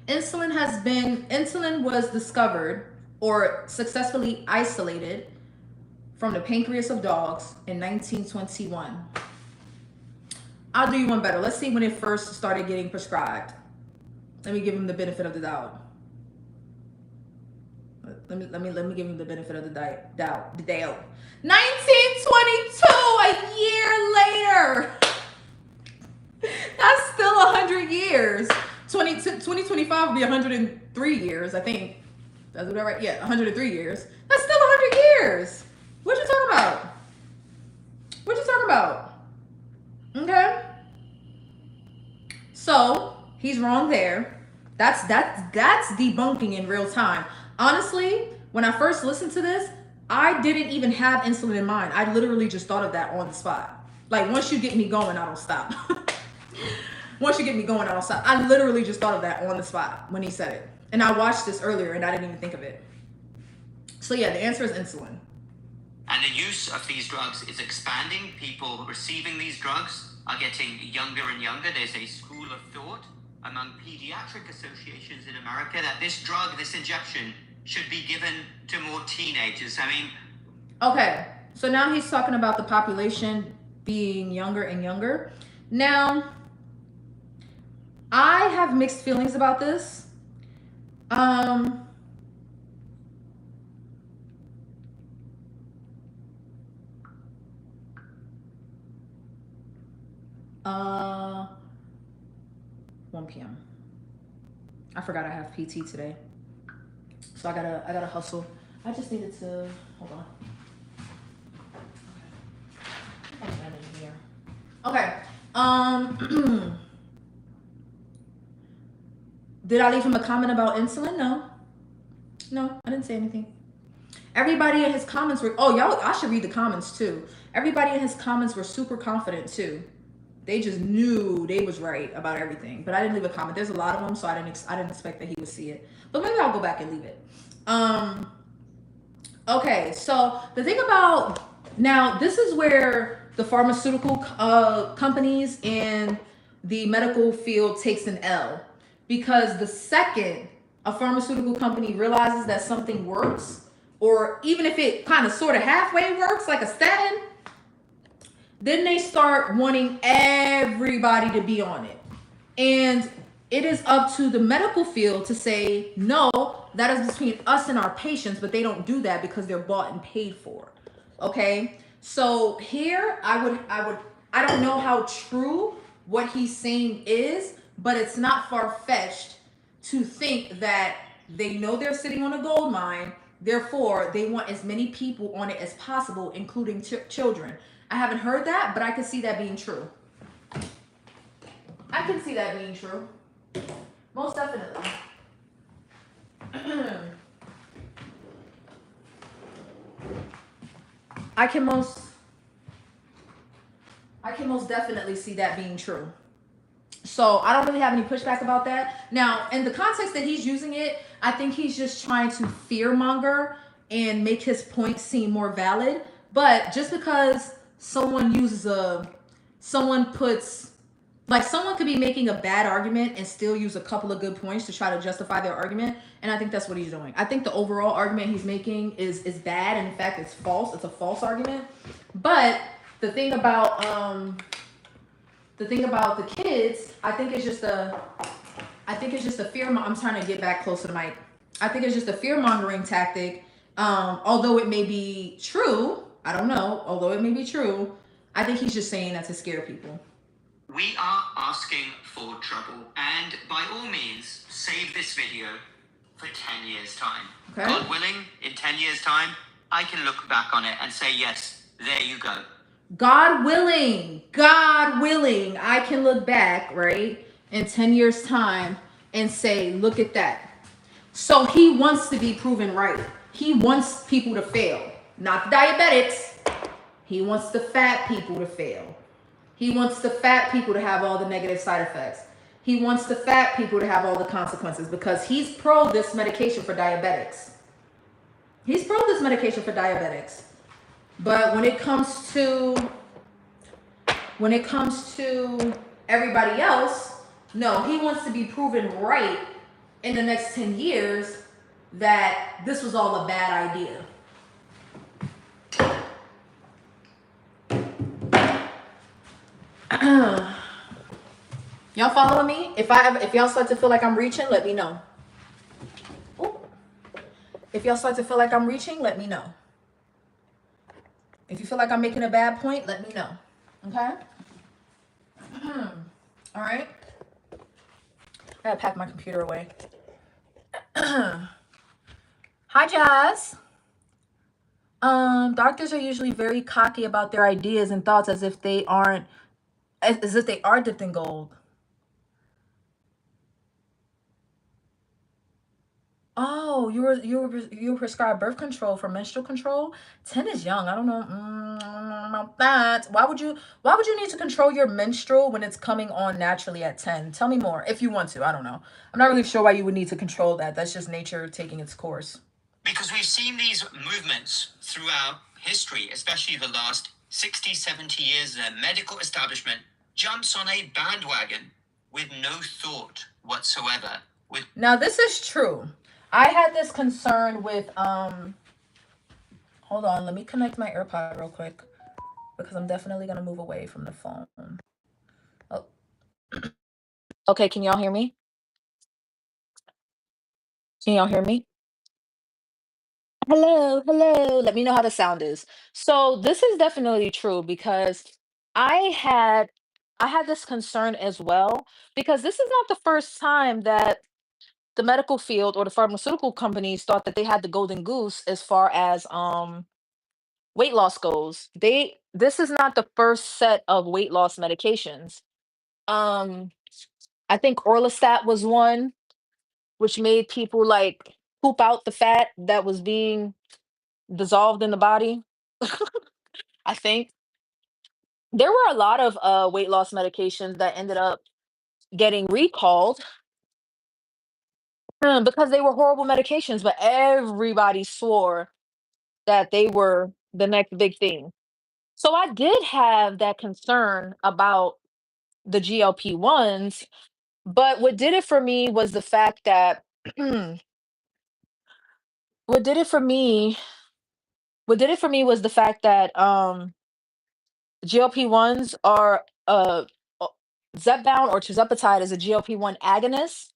Insulin was discovered or successfully isolated from the pancreas of dogs in 1921. I'll do you one better. Let's see when it first started getting prescribed. Let me give him the benefit of the doubt. Let me give him the benefit of the doubt. 1922, a year later. That's still 100 years. 2025 will be 103 years, I think. Did I do that right? Yeah, 103 years. That's still 100 years. What you talking about? Okay. So he's wrong there. That's debunking in real time. Honestly, when I first listened to this, I didn't even have insulin in mind. I literally just thought of that on the spot. Like, once you get me going, I don't stop. I literally just thought of that on the spot when he said it. And I watched this earlier and I didn't even think of it. So yeah, the answer is insulin. And the use of these drugs is expanding. People receiving these drugs are getting younger and younger. There's a school of thought among pediatric associations in America that this drug, this injection, should be given to more teenagers. I mean... Okay, so now he's talking about the population being younger and younger. Now, I have mixed feelings about this. Uh, 1 p.m. I forgot I have PT today, so I gotta hustle. I just needed to hold on. Okay. Did I leave him a comment about insulin? No, I didn't say anything. Everybody in his comments were, oh, y'all, I should read the comments too. Everybody in his comments were super confident too. They just knew they was right about everything. But I didn't leave a comment. There's a lot of them, so I didn't expect that he would see it. But maybe I'll go back and leave it. Okay, so the thing about, now this is where the pharmaceutical companies and the medical field takes an L. Because the second a pharmaceutical company realizes that something works, or even if it kind of sort of halfway works, like a statin, then they start wanting everybody to be on it. And it is up to the medical field to say, no, that is between us and our patients, but they don't do that because they're bought and paid for. Okay? So here, I don't know how true what he's saying is, but it's not far-fetched to think that they know they're sitting on a gold mine Therefore, they want as many people on it as possible, including children. I haven't heard that, but I can see that being true. I can see that being true. Most definitely. I can most I can most definitely see that being true. So I don't really have any pushback about that. Now, in the context that he's using it, I think he's just trying to fearmonger and make his point seem more valid. But just because someone uses someone puts, like, someone could be making a bad argument and still use a couple of good points to try to justify their argument. And I think that's what he's doing. I think the overall argument he's making is bad. And in fact, it's false. It's a false argument. But the thing about the kids, I think it's just a fear. I'm trying to get back close to the mic. I think it's just a fear mongering tactic. Although it may be true, I don't know. Although it may be true, I think he's just saying that to scare people. We are asking for trouble, and by all means, save this video for 10 years' time. Okay. God willing, in 10 years' time, I can look back on it and say, yes, there you go. God willing, I can look back, right, in 10 years' time and say, look at that. So he wants to be proven right. He wants people to fail, not the diabetics. He wants the fat people to fail. He wants the fat people to have all the negative side effects. He wants the fat people to have all the consequences because he's pro this medication for diabetics. He's pro this medication for diabetics. But when it comes to everybody else, no, he wants to be proven right in the next 10 years that this was all a bad idea. Y'all following me? If y'all start to feel like I'm reaching, let me know. Ooh. If y'all start to feel like I'm reaching, let me know. If you feel like I'm making a bad point, let me know. Okay? All right? I gotta pack my computer away. Hi, Jazz. Doctors are usually very cocky about their ideas and thoughts as if they are dipped in gold. Oh, you were prescribed birth control for menstrual control? 10 is young. I don't know about that. Why would you need to control your menstrual when it's coming on naturally at 10? Tell me more if you want to. I don't know. I'm not really sure why you would need to control that. That's just nature taking its course. Because we've seen these movements throughout history, especially the last 60, 70 years. The medical establishment jumps on a bandwagon with no thought whatsoever. Now, this is true. I had this concern with, hold on, let me connect my AirPod real quick because I'm definitely going to move away from the phone. Oh. Okay, can y'all hear me? Can y'all hear me? Hello, hello. Let me know how the sound is. So this is definitely true because I had I had this concern as well because this is not the first time that the medical field or the pharmaceutical companies thought that they had the golden goose as far as weight loss goes. This is not the first set of weight loss medications. Um I think Orlistat was one which made people like poop out the fat that was being dissolved in the body. I think there were a lot of weight loss medications that ended up getting recalled because they were horrible medications, but everybody swore that they were the next big thing. So I did have that concern about the GLP-1s, but what did it for me was the fact that what did it for me what did it for me was the fact that GLP-1s are o- Zepbound or tirzepatide is a GLP-1 agonist,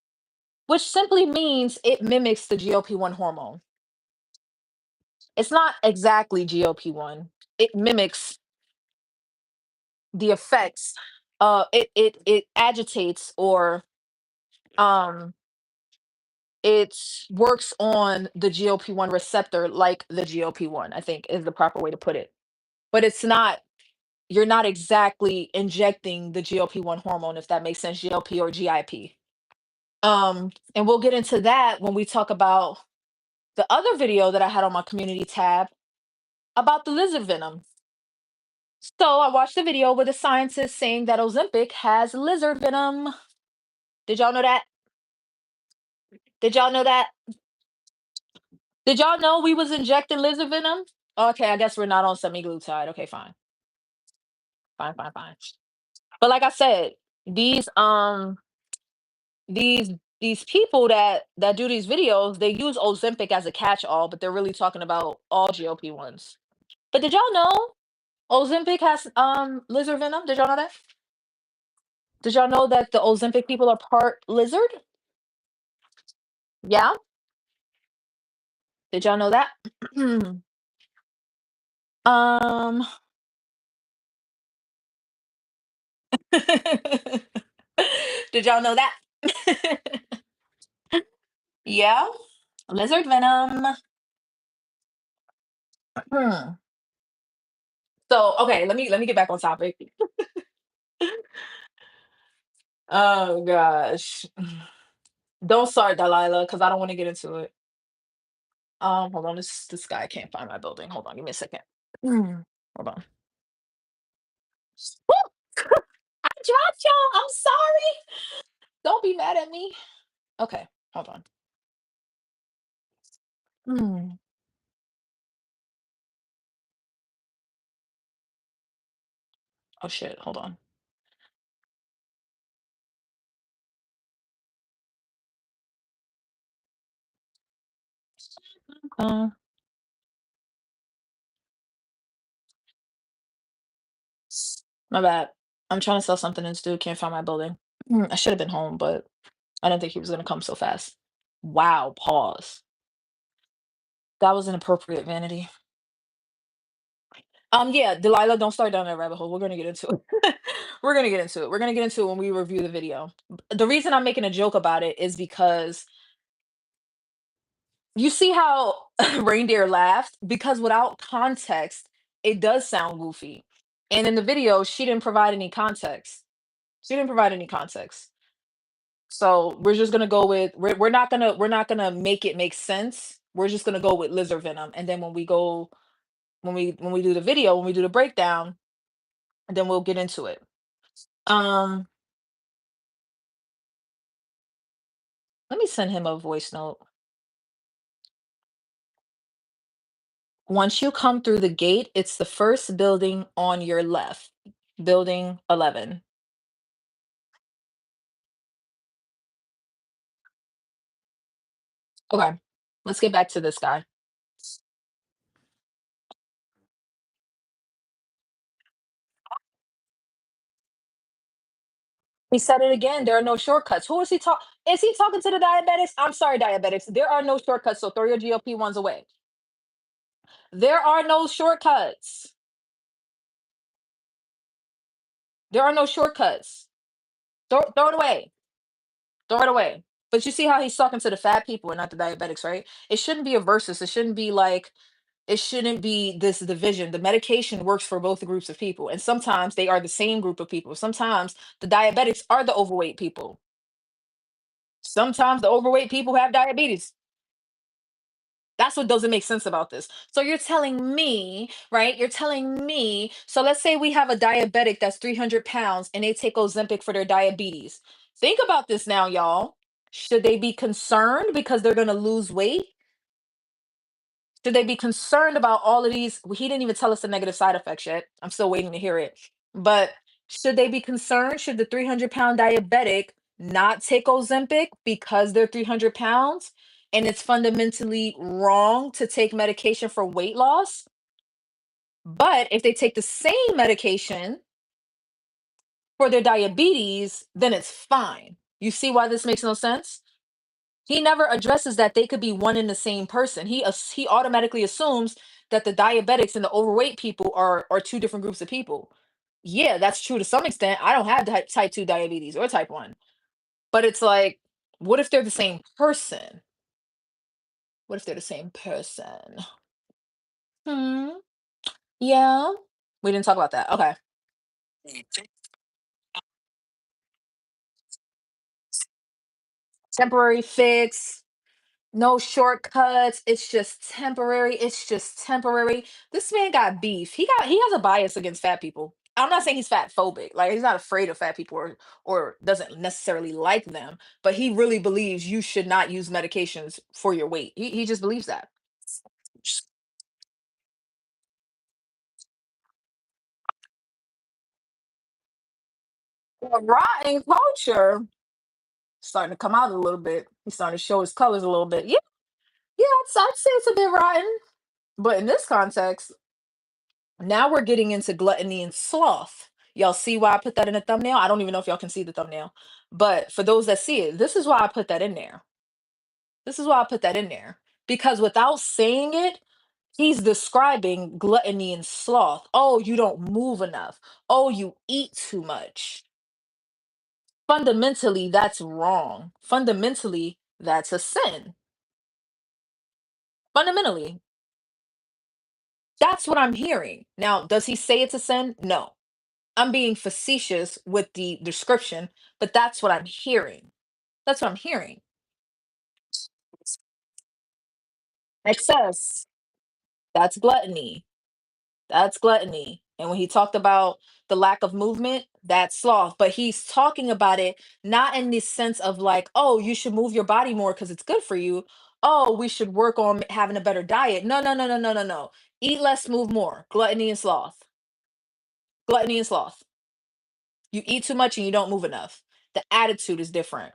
which simply means it mimics the GLP-1 hormone. It's not exactly GLP-1. It mimics the effects. It agitates or um it works on the GLP-1 receptor like the GLP-1, I think is the proper way to put it. But it's not, you're not exactly injecting the GLP-1 hormone, if that makes sense, GLP or GIP. And we'll get into that when we talk about the other video that I had on my community tab about the lizard venom. So I watched the video with a scientist saying that Ozempic has lizard venom. Did y'all know that? Did y'all know that? Did y'all know we was injecting lizard venom? Okay, I guess we're not on semaglutide. Okay, fine. Fine, fine, fine. But like I said, these these these people that do these videos, they use Ozempic as a catch-all, but they're really talking about all GLP-1s. But did y'all know Ozempic has lizard venom? Did y'all know that? Did y'all know that the Ozempic people are part lizard? Yeah? Did y'all know that? um Did y'all know that? Yeah, lizard venom. Hmm. So, okay, let me get back on topic. Oh gosh. Don't start, Delilah, because I don't want to get into it. Hold on, this guy can't find my building. Hold on, give me a second. Hold on. Woo! I dropped y'all. I'm sorry. Don't be mad at me. Okay, hold on. Mm. Oh shit, hold on. Uh, my bad. I'm trying to sell something and still can't find my building. I should have been home, but I didn't think he was gonna come so fast. Wow, pause. That was inappropriate, Vanity. Yeah, Delilah, don't start down that rabbit hole. We're gonna get into it. We're gonna get into it. We're gonna get into it when we review the video. The reason I'm making a joke about it is because you see how Reindeer laughed? Because without context, it does sound goofy. And in the video, she didn't provide any context. She didn't provide any context. So we're just gonna go with we're not gonna make it make sense. We're just gonna go with lizard venom. And then when we do the video, when we do the breakdown, then we'll get into it. Um, Let me send him a voice note. Once you come through the gate, it's the first building on your left. Building 11. Okay. Let's get back to this guy. He said it again. There are no shortcuts. Who is he talking? Is he talking to the diabetics? I'm sorry, diabetics. There are no shortcuts, so throw your GLP-1s away. There are no shortcuts. There are no shortcuts. Throw it away. Throw it away. But you see how he's talking to the fat people and not the diabetics, right? It shouldn't be a versus. It shouldn't be like, it shouldn't be this division. The medication works for both groups of people. And sometimes they are the same group of people. Sometimes the diabetics are the overweight people. Sometimes the overweight people have diabetes. That's what doesn't make sense about this. So you're telling me, right? You're telling me. So let's say we have a diabetic that's 300 pounds and they take Ozempic for their diabetes. Think about this now, y'all. Should they be concerned because they're going to lose weight? Should they be concerned about all of these? Well, he didn't even tell us the negative side effects yet. I'm still waiting to hear it. But should they be concerned? Should the 300-pound diabetic not take Ozempic because they're 300 pounds and it's fundamentally wrong to take medication for weight loss? But if they take the same medication for their diabetes, then it's fine. You see why this makes no sense? He never addresses that they could be one and the same person. He automatically assumes that the diabetics and the overweight people are two different groups of people. Yeah, that's true to some extent. I don't have type 2 diabetes or type 1. But it's like, what if they're the same person? What if they're the same person? Hmm. Yeah. We didn't talk about that. Okay. Temporary fix. No shortcuts. It's just temporary. It's just temporary. This man got beef. He has a bias against fat people. I'm not saying he's fat phobic. Like he's not afraid of fat people or doesn't necessarily like them, but he really believes you should not use medications for your weight. He just believes that. Well, rotten culture starting to come out a little bit. He's starting to show his colors a little bit. Yeah, yeah, I'd say it's a bit rotten. But in this context, now we're getting into gluttony and sloth. Y'all see why I put that in the thumbnail? I don't even know if y'all can see the thumbnail. But for those that see it, this is why I put that in there. This is why I put that in there. Because without saying it, he's describing gluttony and sloth. Oh, you don't move enough. Oh, you eat too much. Fundamentally, that's wrong. Fundamentally, that's a sin. Fundamentally, that's what I'm hearing. Now, does he say it's a sin? No. I'm being facetious with the description, but that's what I'm hearing. That's what I'm hearing. Excess. That's gluttony. That's gluttony. And when he talked about the lack of movement, that's sloth. But he's talking about it not in the sense of like, oh, you should move your body more because it's good for you. Oh, we should work on having a better diet. No, no, no, no, no, no, no. Eat less, move more. Gluttony and sloth. Gluttony and sloth. You eat too much and you don't move enough. The attitude is different.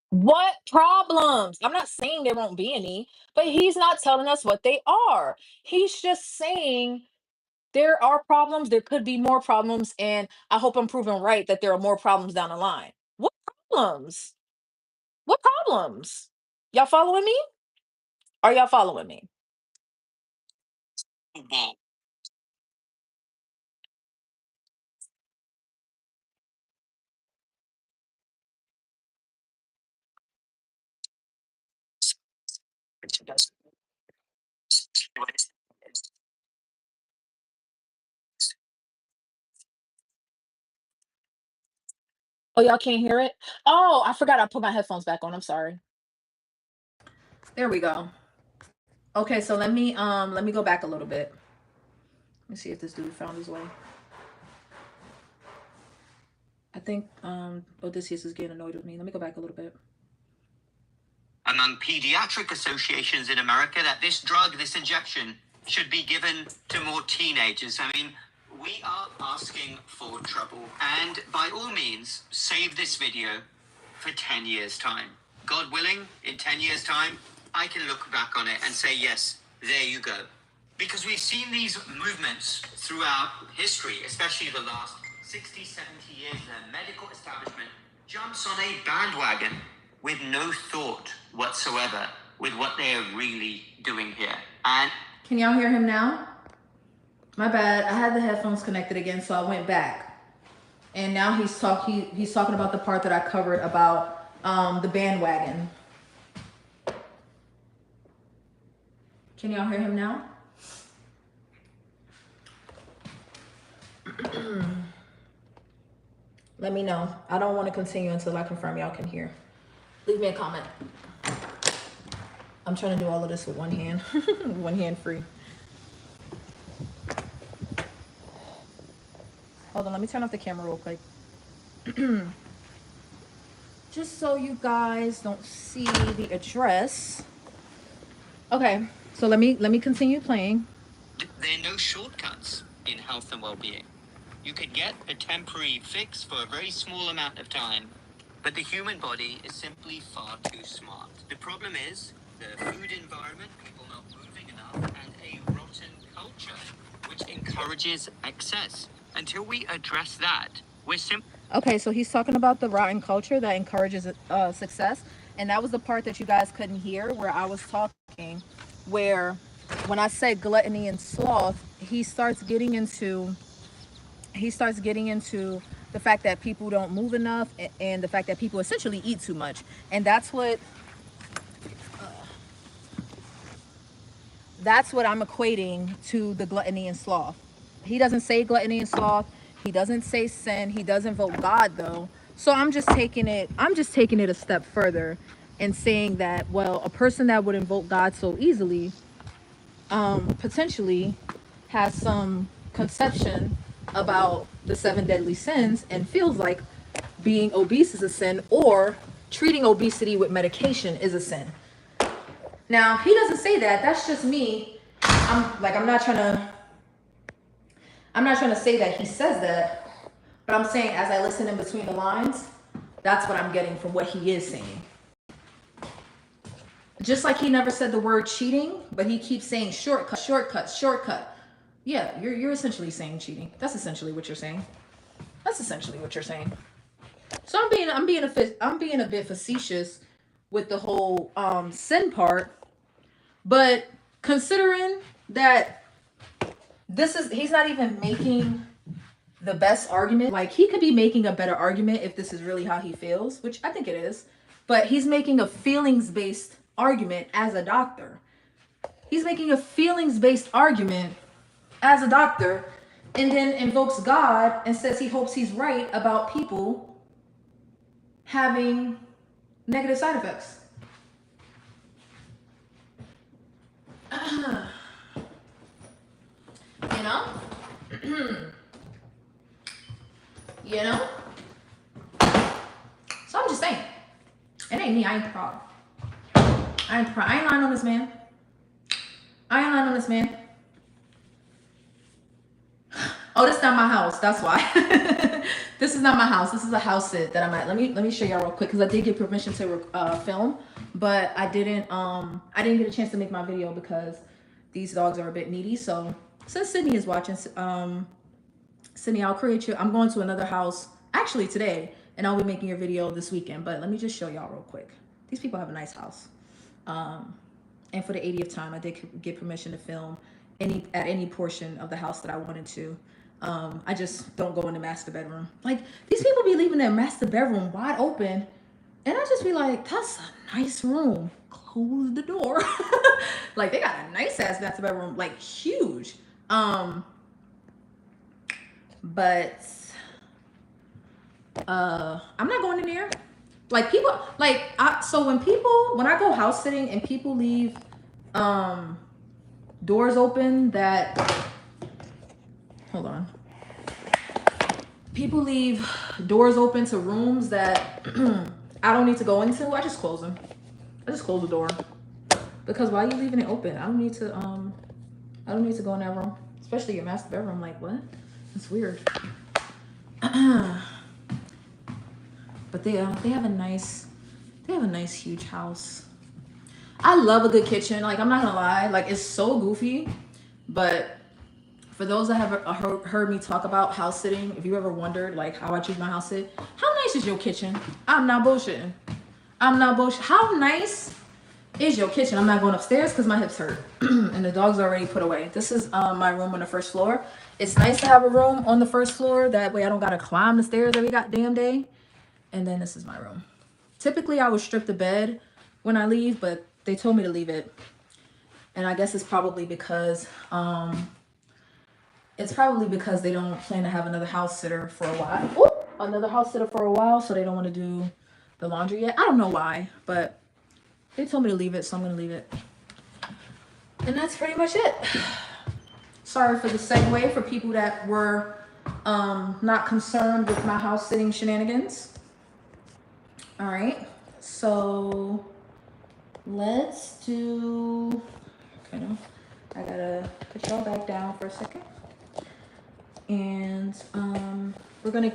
What problems? I'm not saying there won't be any, but he's not telling us what they are. He's just saying there are problems, there could be more problems, and I hope I'm proven right that there are more problems down the line. What problems? What problems? Y'all following me? Are y'all following me? Oh, y'all can't hear it? Oh, I forgot I put my headphones back on. I'm sorry. There we go. Okay, so let me go back a little bit. Let me see if this dude found his way. I think Odysseus is getting annoyed with me. Let me go back a little bit. Among pediatric associations in America that this drug, this injection, should be given to more teenagers. I mean, we are asking for trouble. And by all means, save this video for 10 years' time. God willing, in 10 years' time, I can look back on it and say, yes, there you go. Because we've seen these movements throughout history, especially the last 60, 70 years. The medical establishment jumps on a bandwagon with no thought whatsoever with what they're really doing here. And Can y'all hear him now? My bad. I had the headphones connected again, so I went back. And now he's talking about the part that I covered about the bandwagon. Can y'all hear him now? Let me know. I don't want to continue until I confirm y'all can hear. Leave me a comment. I'm trying to do all of this with one hand. One hand free. Hold on, let me turn off the camera real quick. Just so you guys don't see the address. Okay, so let me continue playing. there are no shortcuts in health and well-being. You could get a temporary fix for a very small amount of time, but the human body is simply far too smart. The problem is the food environment, people not moving enough, and a rotten culture which encourages excess. Until we address that, we're simply... Okay, so he's talking about the rotten culture that encourages success, and that was the part that you guys couldn't hear where I was talking, where when I say gluttony and sloth, he starts getting into the fact that people don't move enough, and the fact that people essentially eat too much. And that's what I'm equating to the gluttony and sloth. He doesn't say gluttony and sloth. He doesn't say sin. He doesn't vote God though. So I'm just taking it a step further and saying that, well, a person that would invoke God so easily potentially has some conception about the 7 deadly sins and feels like being obese is a sin, or treating obesity with medication is a sin. Now, he doesn't say that. That's just me. I'm not trying to say that he says that, but I'm saying, as I listen in between the lines, that's what I'm getting from what he is saying. Just like he never said the word cheating, but he keeps saying shortcut, shortcut, shortcut. Yeah, you're essentially saying cheating. That's essentially what you're saying. So I'm being a bit facetious with the whole sin part, but considering that he's not even making the best argument. Like, he could be making a better argument if this is really how he feels, which I think it is. But he's making a feelings-based argument as a doctor. He's making a feelings-based argument as a doctor, and then invokes God and says he hopes he's right about people having negative side effects. You know? You know? So I'm just saying. It ain't me. I ain't proud. I ain't lying on this man. Oh, this is not my house. That's why. This is not my house. This is a house sit that I'm at. Let me show y'all real quick, because I did get permission to film, but I didn't get a chance to make my video because these dogs are a bit needy. So since Sydney is watching, Sydney, I'll create you. I'm going to another house actually today, and I'll be making your video this weekend. But let me just show y'all real quick. These people have a nice house. And for the 80th time, I did get permission to film at any portion of the house that I wanted to. I just don't go in the master bedroom. Like, these people be leaving their master bedroom wide open, and I just be like, that's a nice room. Close the door. Like, they got a nice ass master bedroom, like huge. But I'm not going in there. Like, people, like, so when I go house sitting and people leave doors open that, hold on. People leave doors open to rooms that I don't need to go into. I just close them. I just close the door. Because why are you leaving it open? I don't need to go in that room. Especially your master bedroom. Like, what? That's weird. But they have a nice huge house. I love a good kitchen. Like, I'm not gonna lie, like, it's so goofy, but for those that have heard me talk about house sitting, if you ever wondered like how I choose my house sit, how nice is your kitchen? I'm not bullshitting. How nice is your kitchen? I'm not going upstairs because my hips hurt and the dog's already put away. This is my room on the first floor. It's nice to have a room on the first floor. That way I don't gotta climb the stairs every goddamn day. And then this is my room. Typically I would strip the bed when I leave, but they told me to leave it. And I guess it's probably because they don't plan to have another house sitter for a while. So they don't want to do the laundry yet. I don't know why, but they told me to leave it, so I'm gonna leave it. And that's pretty much it. Sorry for the segue for people that were not concerned with my house sitting shenanigans. All right, so let's do, okay, no, I gotta put y'all back down for a second. And we're gonna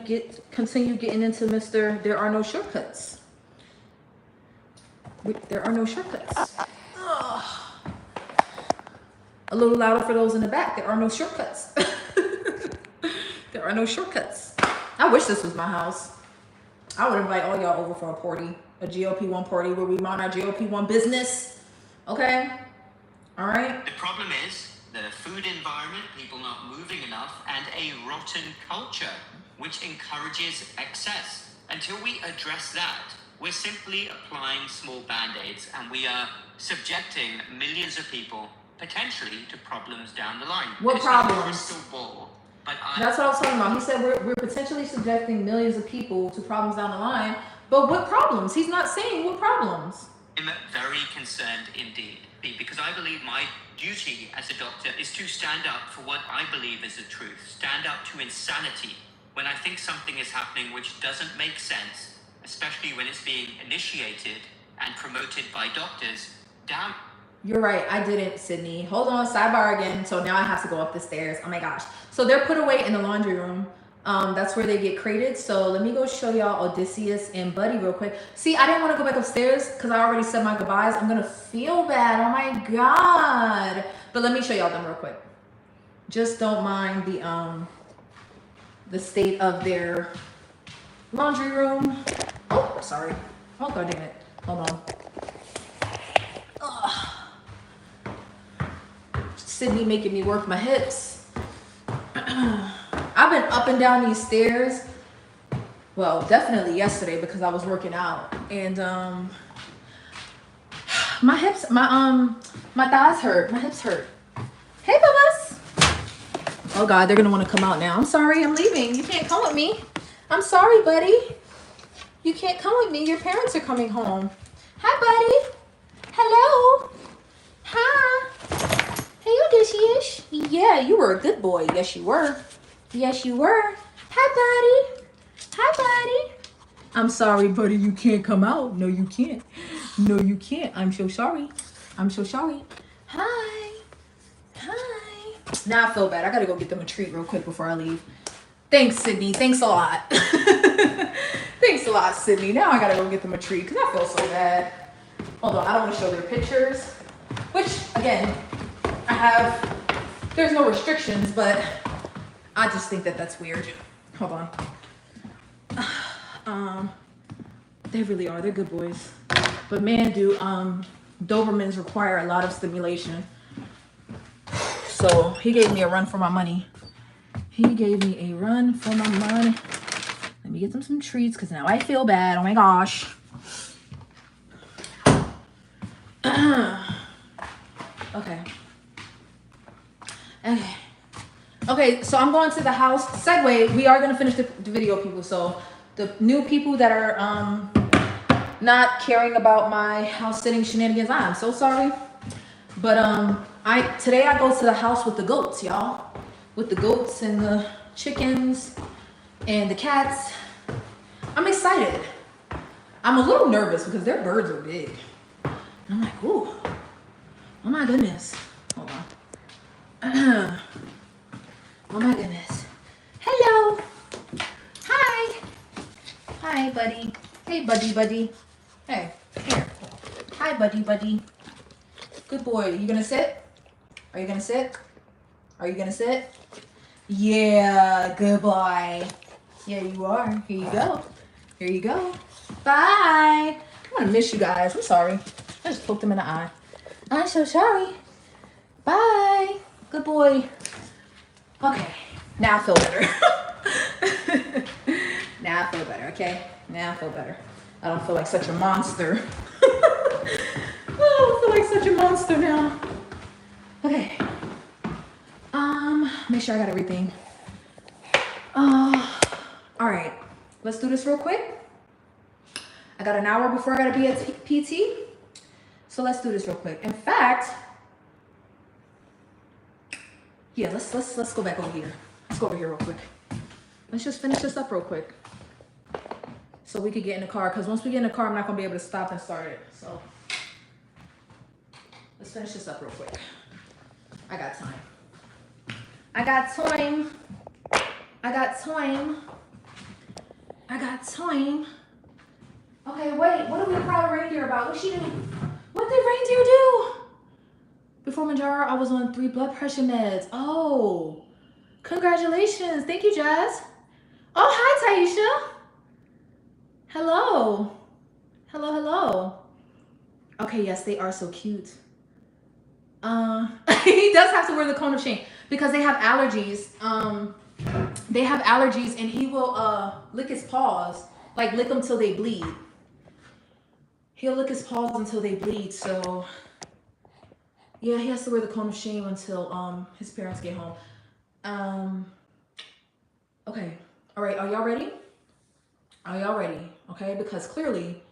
continue getting into Mr. There Are No Shortcuts. There are no shortcuts. Ugh. A little louder for those in the back. There are no shortcuts. There are no shortcuts. I wish this was my house. I would invite all y'all over for a party, a GLP1 party where we mind our GLP1 business. Okay? All right? The problem is the food environment, people not moving enough, and a rotten culture. which encourages excess. Until we address that, we're simply applying small band-aids, and we are subjecting millions of people potentially to problems down the line. What problems? Crystal ball, but that's what I was talking about. He said we're potentially subjecting millions of people to problems down the line. But what problems? He's not saying what problems. I'm very concerned indeed, because I believe my duty as a doctor is to stand up for what I believe is the truth, stand up to insanity when I think something is happening which doesn't make sense, especially when it's being initiated and promoted by doctors. Damn. You're right, I didn't, Sydney. Hold on, sidebar again. So now I have to go up the stairs. Oh my gosh. So they're put away in the laundry room. That's where they get crated. So let me go show y'all Odysseus and Buddy real quick. See, I didn't want to go back upstairs because I already said my goodbyes. I'm gonna feel bad. Oh my god. But let me show y'all them real quick. Just don't mind the state of their laundry room. Oh, sorry. Oh god dang it. Hold on. Ugh. Sydney making me work my hips. I've been up and down these stairs. Well, definitely yesterday because I was working out. And my hips, my thighs hurt. My hips hurt. Hey, Bubba's. Oh God, they're gonna want to come out now. I'm sorry, I'm leaving. You can't come with me. I'm sorry, buddy. You can't come with me. Your parents are coming home. Hi, buddy. Hello. Hi. Hey, Odysseus. Yeah, you were a good boy. Yes, you were. Yes, you were. Hi, buddy. Hi, buddy. I'm sorry, buddy. You can't come out. No, you can't. No, you can't. I'm so sorry. I'm so sorry. Hi. Hi. Now I feel bad. I gotta go get them a treat real quick before I leave. Thanks, Sydney. Thanks a lot. Thanks a lot, Sydney. Now I gotta go get them a treat because I feel so bad. Hold on. I don't want to show their pictures. Which, again, there's no restrictions, but I just think that that's weird. Hold on. They really are. They're good boys. But man, do Dobermans require a lot of stimulation. So he gave me a run for my money. He gave me a run for my money. Let me get them some treats because now I feel bad. Oh my gosh. Okay. Okay, so I'm going to the house. Segue, we are going to finish the video, people. So the new people that are not caring about my house sitting shenanigans, I'm so sorry. But today I go to the house with the goats, y'all. With the goats and the chickens and the cats. I'm excited. I'm a little nervous because their birds are big. And I'm like, ooh. Oh my goodness. Hold on. Oh my goodness. Hello. Hi. Hi, buddy. Hey, buddy. Hey, here. Hi, buddy. Good boy. Are you gonna sit? Are you gonna sit? Are you gonna sit? Yeah, good boy. Yeah, you are. Here you go. Here you go. Bye. I'm gonna miss you guys. I'm sorry. I just poked him in the eye. I'm so sorry. Bye. Good boy. Okay. Now I feel better. Now I feel better, okay? Now I feel better. I don't feel like such a monster. I don't feel like such a monster now. Okay. Make sure I got everything. All right. Let's do this real quick. I got an hour before I gotta be at PT. So let's do this real quick. In fact, yeah, let's go back over here. Let's go over here real quick. Let's just finish this up real quick. So we could get in the car, because once we get in the car, I'm not gonna be able to stop and start it. So let's finish this up real quick. I got time. I got time. I got time. I got time. Okay, wait. What are we proud of Reindeer about? What she do? What did Reindeer do? Before Manjaro, I was on 3 blood pressure meds. Oh, congratulations. Thank you, Jazz. Oh, hi, Taisha. Hello. Hello. Okay, yes, they are so cute. He does have to wear the cone of shame because they have allergies. they have allergies, and he will lick his paws, like lick them till they bleed. He'll lick his paws until they bleed. So yeah, he has to wear the cone of shame until his parents get home. Okay. All right, are y'all ready? Are y'all ready? Okay, because clearly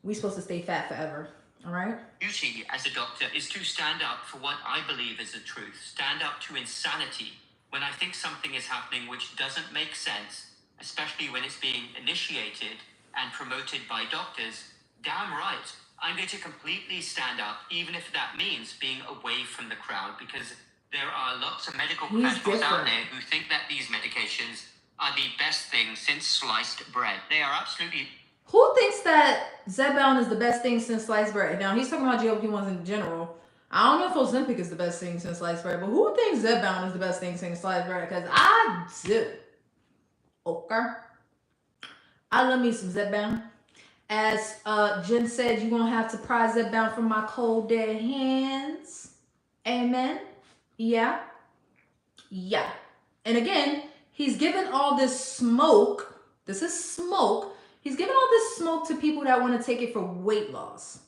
we're supposed to stay fat forever. All right? Duty as a doctor is to stand up for what I believe is the truth. Stand up to insanity. When I think something is happening which doesn't make sense, especially when it's being initiated and promoted by doctors, damn right, I'm going to completely stand up, even if that means being away from the crowd, because there are lots of medical professionals out there who think that these medications are the best thing since sliced bread. They are absolutely... Who thinks that Zepbound is the best thing since sliced bread? Now, he's talking about GLP1s in general. I don't know if Ozempic is the best thing since sliced bread, but who thinks Zepbound is the best thing since sliced bread? Because I do. Okay. I love me some Zepbound. As Jen said, you're going to have to pry Zepbound from my cold, dead hands. Amen. Yeah. Yeah. And again, he's given all this smoke. This is smoke. He's giving all this smoke to people that want to take it for weight loss.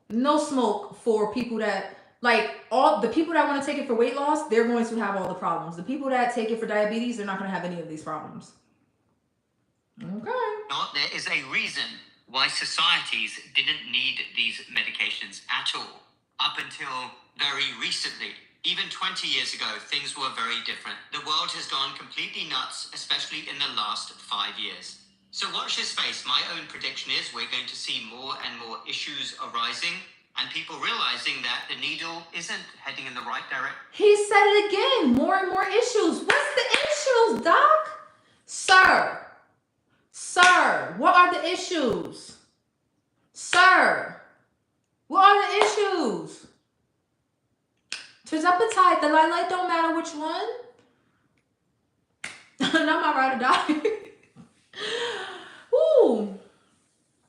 No smoke for people that, like, all the people that want to take it for weight loss, they're going to have all the problems. The people that take it for diabetes, they're not going to have any of these problems. Okay. Not there is a reason why societies didn't need these medications at all. Up until very recently, even 20 years ago, things were very different. The world has gone completely nuts, especially in the last 5 years. So watch this space. My own prediction is we're going to see more and more issues arising and people realizing that the needle isn't heading in the right direction. He said it again. More and more issues. What's the issues, Doc? Sir, what are the issues? Sir, what are the issues? Tirzepatide, the light don't matter which one. Not my ride or die. Ooh.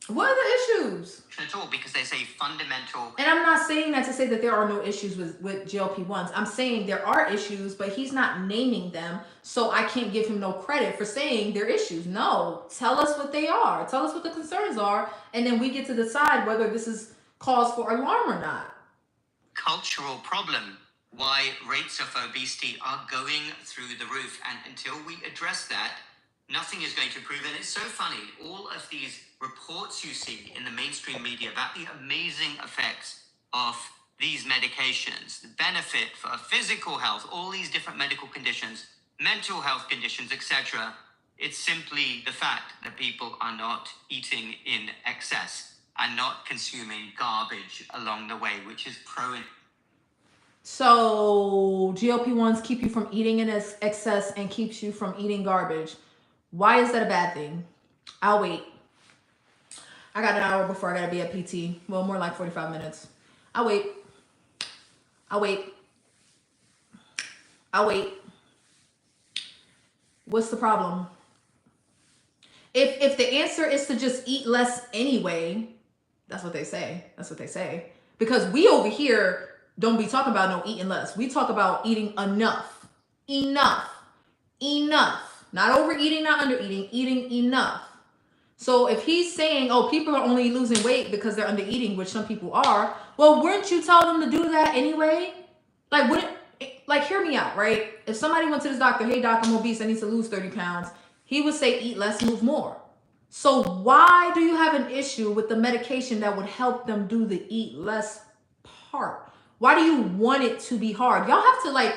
What are the issues? At all, because there's a fundamental... And I'm not saying that to say that there are no issues with GLP-1s. I'm saying there are issues, but he's not naming them, so I can't give him no credit for saying they're issues. No, tell us what they are. Tell us what the concerns are, and then we get to decide whether this is cause for alarm or not. Cultural problem. Why rates of obesity are going through the roof, and until we address that, nothing is going to improve. And it's so funny, all of these reports you see in the mainstream media about the amazing effects of these medications, the benefit for physical health, all these different medical conditions, mental health conditions, etc. It's simply the fact that people are not eating in excess and not consuming garbage along the way, which is prone. So GLP-1s keep you from eating in excess and keeps you from eating garbage. Why is that a bad thing? I'll wait. I got an hour before I gotta be at PT. Well, more like 45 minutes. I'll wait. What's the problem? If the answer is to just eat less anyway, that's what they say. Because we over here don't be talking about no eating less. We talk about eating enough. Not overeating, not undereating, eating enough. So if he's saying, oh, people are only losing weight because they're undereating, which some people are, well, wouldn't you tell them to do that anyway? Like, hear me out, right? If somebody went to this doctor, hey, doc, I'm obese, I need to lose 30 pounds. He would say, eat less, move more. So why do you have an issue with the medication that would help them do the eat less part? Why do you want it to be hard? Y'all have to,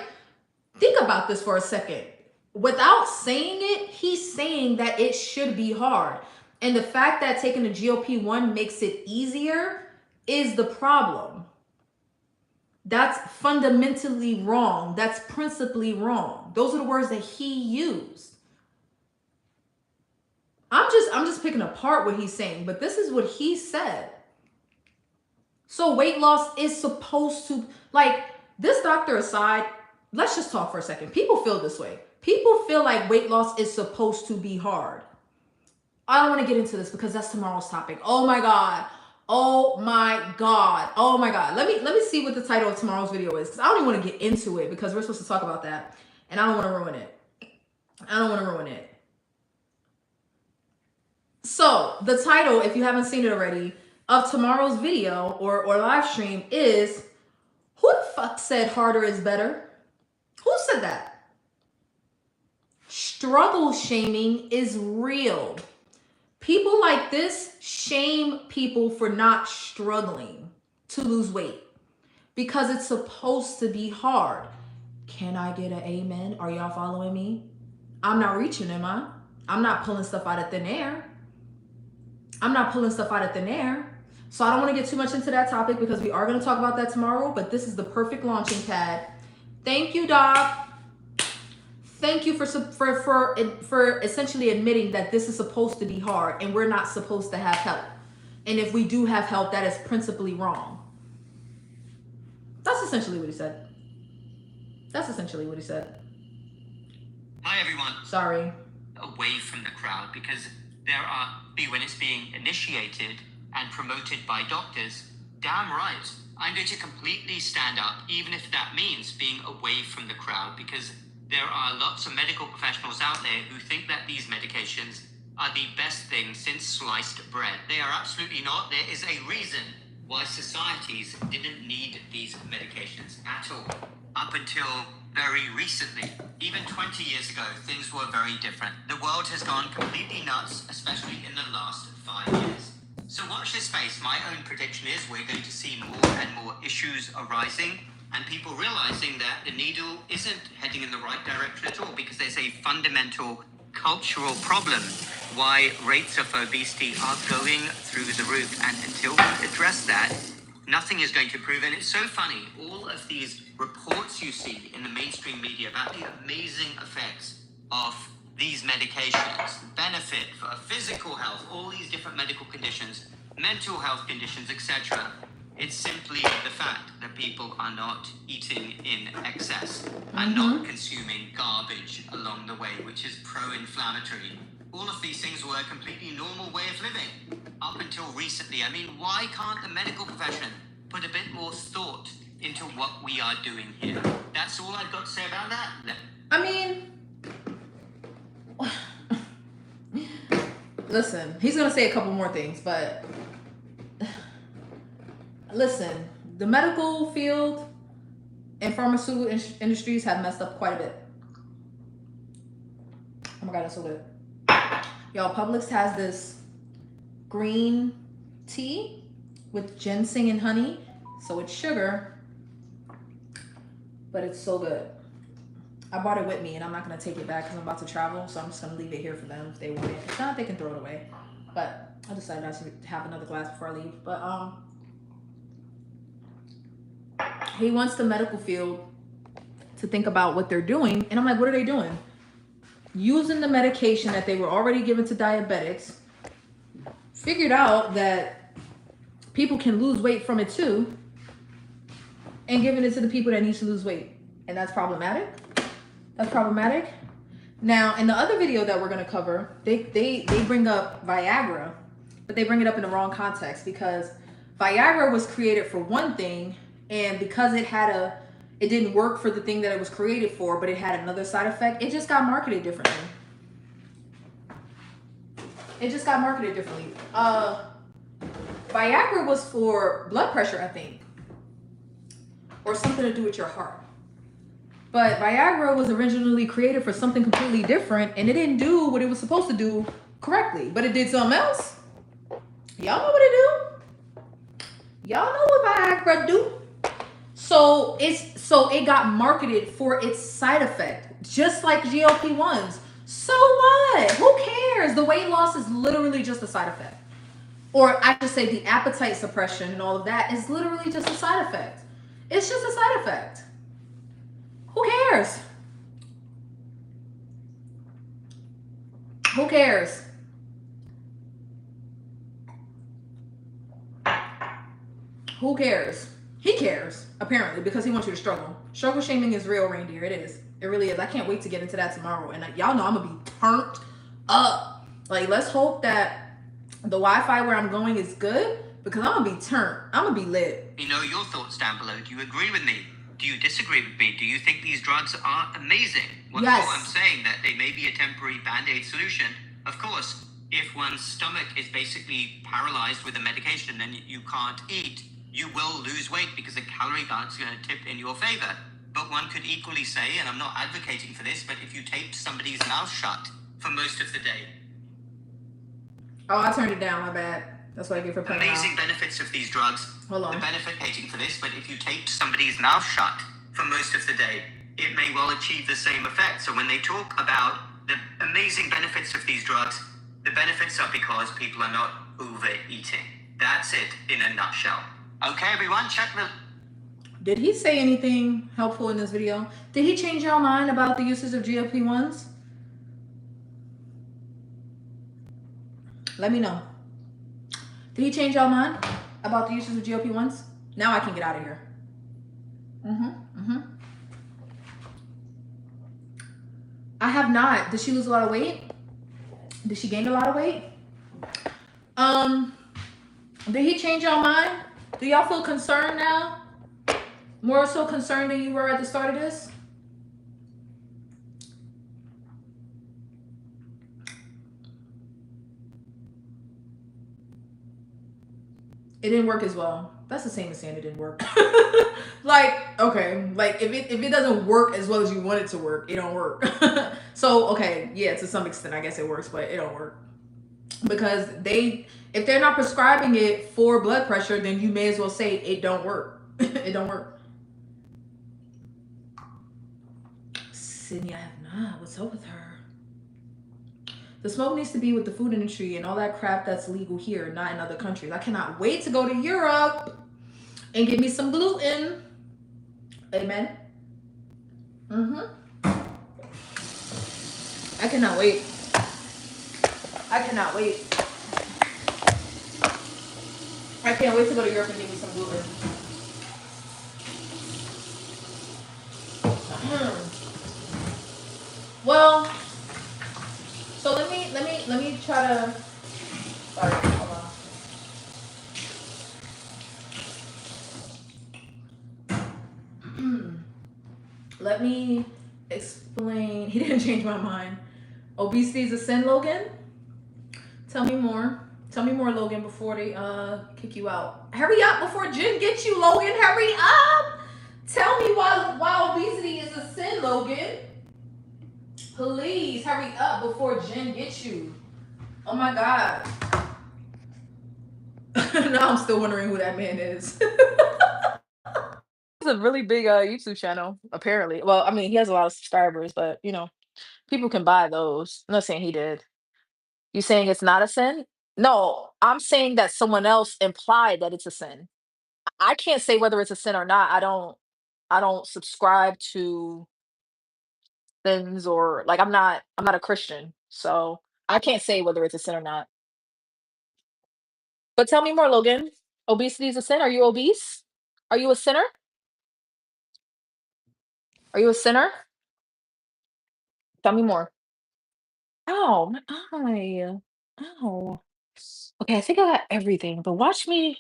think about this for a second. Without saying it, he's saying that it should be hard. And the fact that taking a GLP-1 makes it easier is the problem. That's fundamentally wrong. That's principally wrong. Those are the words that he used. I'm just picking apart what he's saying, but this is what he said. So weight loss is supposed to, this doctor aside, let's just talk for a second. People feel this way. People feel like weight loss is supposed to be hard. I don't want to get into this because that's tomorrow's topic. Oh my God. Let me see what the title of tomorrow's video is, because I don't even want to get into it because we're supposed to talk about that and I don't want to ruin it. I don't want to ruin it. So the title, if you haven't seen it already, of tomorrow's video or live stream is, who the fuck said harder is better? Who said that? Struggle shaming is real. People like this shame people for not struggling to lose weight because it's supposed to be hard. Can I get an amen? Are y'all following me? I'm not reaching, am I? I'm not pulling stuff out of thin air. I'm not pulling stuff out of thin air. So I don't want to get too much into that topic because we are going to talk about that tomorrow, but this is the perfect launching pad. Thank you, Doc. Thank you for essentially admitting that this is supposed to be hard and we're not supposed to have help. And if we do have help, that is principally wrong. That's essentially what he said. That's essentially what he said. Hi, everyone. Sorry. Away from the crowd, because when it's being initiated and promoted by doctors, damn right, I'm going to completely stand up, even if that means being away from the crowd, because there are lots of medical professionals out there who think that these medications are the best thing since sliced bread. They are absolutely not. There is a reason why societies didn't need these medications at all. Up until very recently, even 20 years ago, things were very different. The world has gone completely nuts, especially in the last 5 years. So watch this space. My own prediction is we're going to see more and more issues arising and people realizing that the needle isn't heading in the right direction at all, because there's a fundamental cultural problem why rates of obesity are going through the roof. And until we address that, nothing is going to improve. And it's so funny, all of these reports you see in the mainstream media about the amazing effects of these medications, benefit for physical health, all these different medical conditions, mental health conditions, etc. It's simply the fact that people are not eating in excess and not consuming garbage along the way, which is pro-inflammatory. All of these things were a completely normal way of living up until recently. I mean, why can't the medical profession put a bit more thought into what we are doing here? That's all I've got to say about that. I mean, listen, he's going to say a couple more things, but listen, the medical field and pharmaceutical industries have messed up quite a bit. Oh my God, that's so good. Y'all, Publix has this green tea with ginseng and honey. So it's sugar, but it's so good. I bought it with me and I'm not going to take it back because I'm about to travel. So I'm just going to leave it here for them if they want it. If not, they can throw it away. But I decided not to have another glass before I leave. But he wants the medical field to think about what they're doing. And I'm like, what are they doing? Using the medication that they were already given to diabetics, figured out that people can lose weight from it too, and giving it to the people that need to lose weight. And that's problematic. That's problematic. Now, in the other video that we're going to cover, they bring up Viagra, but they bring it up in the wrong context, because Viagra was created for one thing, and because it didn't work for the thing that it was created for, but it had another side effect, it just got marketed differently. It just got marketed differently. Viagra was for blood pressure, I think, or something to do with your heart. But Viagra was originally created for something completely different, and it didn't do what it was supposed to do correctly, but it did something else. Y'all know what it do? Y'all know what Viagra do? So it got marketed for its side effect, just like GLP1s. So what? Who cares? The weight loss is literally just a side effect. Or I should say the appetite suppression and all of that is literally just a side effect. It's just a side effect. Who cares? Who cares? Who cares? He cares, apparently, because he wants you to struggle. Struggle shaming is real, reindeer. It is. It really is. I can't wait to get into that tomorrow. And y'all know I'm going to be turned up. Like, let's hope that the Wi-Fi where I'm going is good, because I'm going to be turned. I'm going to be lit. You know your thoughts down below. Do you agree with me? Do you disagree with me? Do you think these drugs are amazing? Once more, I'm Yes. saying that they may be a temporary band-aid solution. Of course, if one's stomach is basically paralyzed with a medication, then you can't eat. You will lose weight because the calorie balance is going to tip in your favor. But one could equally say, and I'm not advocating for this, but if you taped somebody's mouth shut for most of the day, Oh, I turned it down. My bad. That's what I get for playing amazing around. benefits of these drugs. Hold on. The benefiting for this, but if you taped somebody's mouth shut for most of the day, it may well achieve the same effect. So when they talk about the amazing benefits of these drugs, the benefits are because people are not overeating. That's it in a nutshell. Okay, everyone, check the. Did he say anything helpful in this video? Did he change your mind about the uses of GLP-1s? Let me know. Did he change your mind about the uses of GLP-1s? Now I can get out of here. I have not. Did she lose a lot of weight? Did she gain a lot of weight? Did he change your mind? Do y'all feel concerned now? More so concerned than you were at the start of this? It didn't work as well. That's the same as saying it didn't work. Like, okay, like if it doesn't work as well as you want it to work, it don't work. So okay, yeah, to some extent I guess it works, but it don't work. Because if they're not prescribing it for blood pressure, then you may as well say it don't work. It don't work. Sydney, I have not. What's up with her? The smoke needs to be with the food industry and all that crap that's legal here, not in other countries. I cannot wait to go to Europe and get me some gluten. Amen. I cannot wait. I cannot wait. I can't wait to go to Europe and get me some gluten. Well, so let me try to. Sorry, hold on. Let me explain. He didn't change my mind. Obesity is a sin, Logan. Tell me more. Tell me more, Logan, before they kick you out. Hurry up before Jen gets you, Logan. Hurry up. Tell me why obesity is a sin, Logan. Please hurry up before Jen gets you. Oh my God. Now I'm still wondering who that man is. It's a really big YouTube channel, apparently. Well, I mean, he has a lot of subscribers, but people can buy those. I'm not saying he did. You saying it's not a sin? No, I'm saying that someone else implied that it's a sin. I can't say whether it's a sin or not. I don't subscribe to sins, or like I'm not a Christian. So I can't say whether it's a sin or not. But tell me more, Logan. Obesity is a sin? Are you obese? Are you a sinner? Are you a sinner? Tell me more. Ow, my eye. Ow. Okay, I think I got everything, but watch me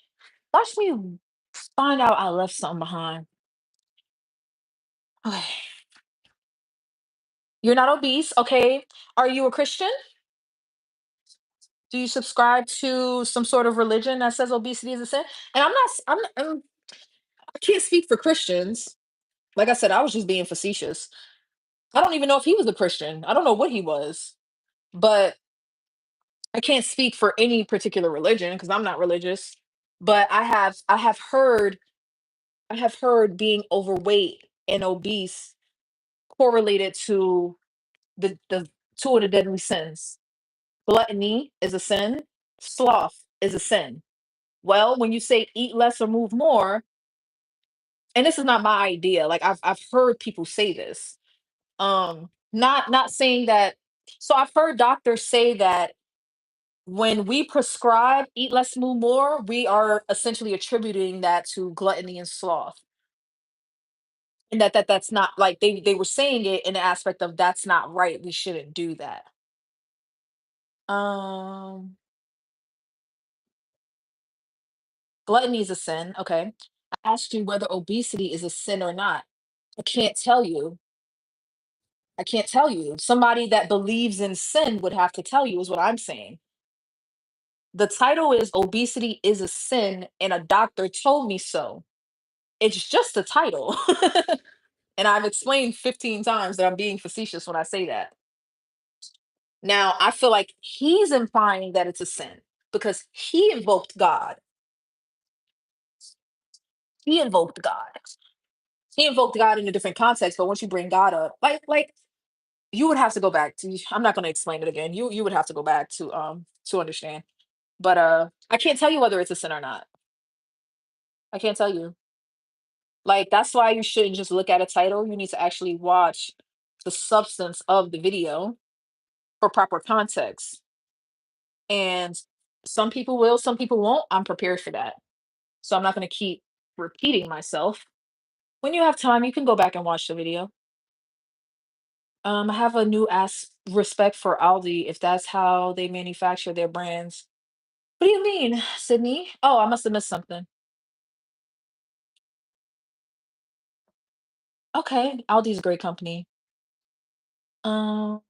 find out I left something behind. Okay. You're not obese, okay. Are you a Christian? Do you subscribe to some sort of religion that says obesity is a sin? And I can't speak for Christians. Like I said, I was just being facetious. I don't even know if he was a Christian. I don't know what he was, but I can't speak for any particular religion because I'm not religious. But I have heard being overweight and obese correlated to the two of the deadly sins. Gluttony is a sin, sloth is a sin. Well, when you say eat less or move more, and this is not my idea, like I've heard people say this. Not saying that. So I've heard doctors say that when we prescribe eat less, move more, we are essentially attributing that to gluttony and sloth. And that's not, like, they were saying it in the aspect of that's not right. We shouldn't do that. Um, Gluttony is a sin. Okay. I asked you whether obesity is a sin or not. I can't tell you. I can't tell you. Somebody that believes in sin would have to tell you, is what I'm saying. The title is Obesity is a Sin, and a doctor told me so. It's just a title. And I've explained 15 times that I'm being facetious when I say that. Now, I feel like he's implying that it's a sin because he invoked God. He invoked God. He invoked God in a different context, but once you bring God up, like you would have to go back to, I'm not going to explain it again. You would have to go back to understand. But I can't tell you whether it's a sin or not. I can't tell you. Like that's why you shouldn't just look at a title. You need to actually watch the substance of the video for proper context. And some people will, some people won't. I'm prepared for that. So I'm not going to keep repeating myself. When you have time, you can go back and watch the video. I have a new respect for Aldi if that's how they manufacture their brands. What do you mean, Sydney? Oh, I must have missed something. Okay, Aldi's a great company. Um,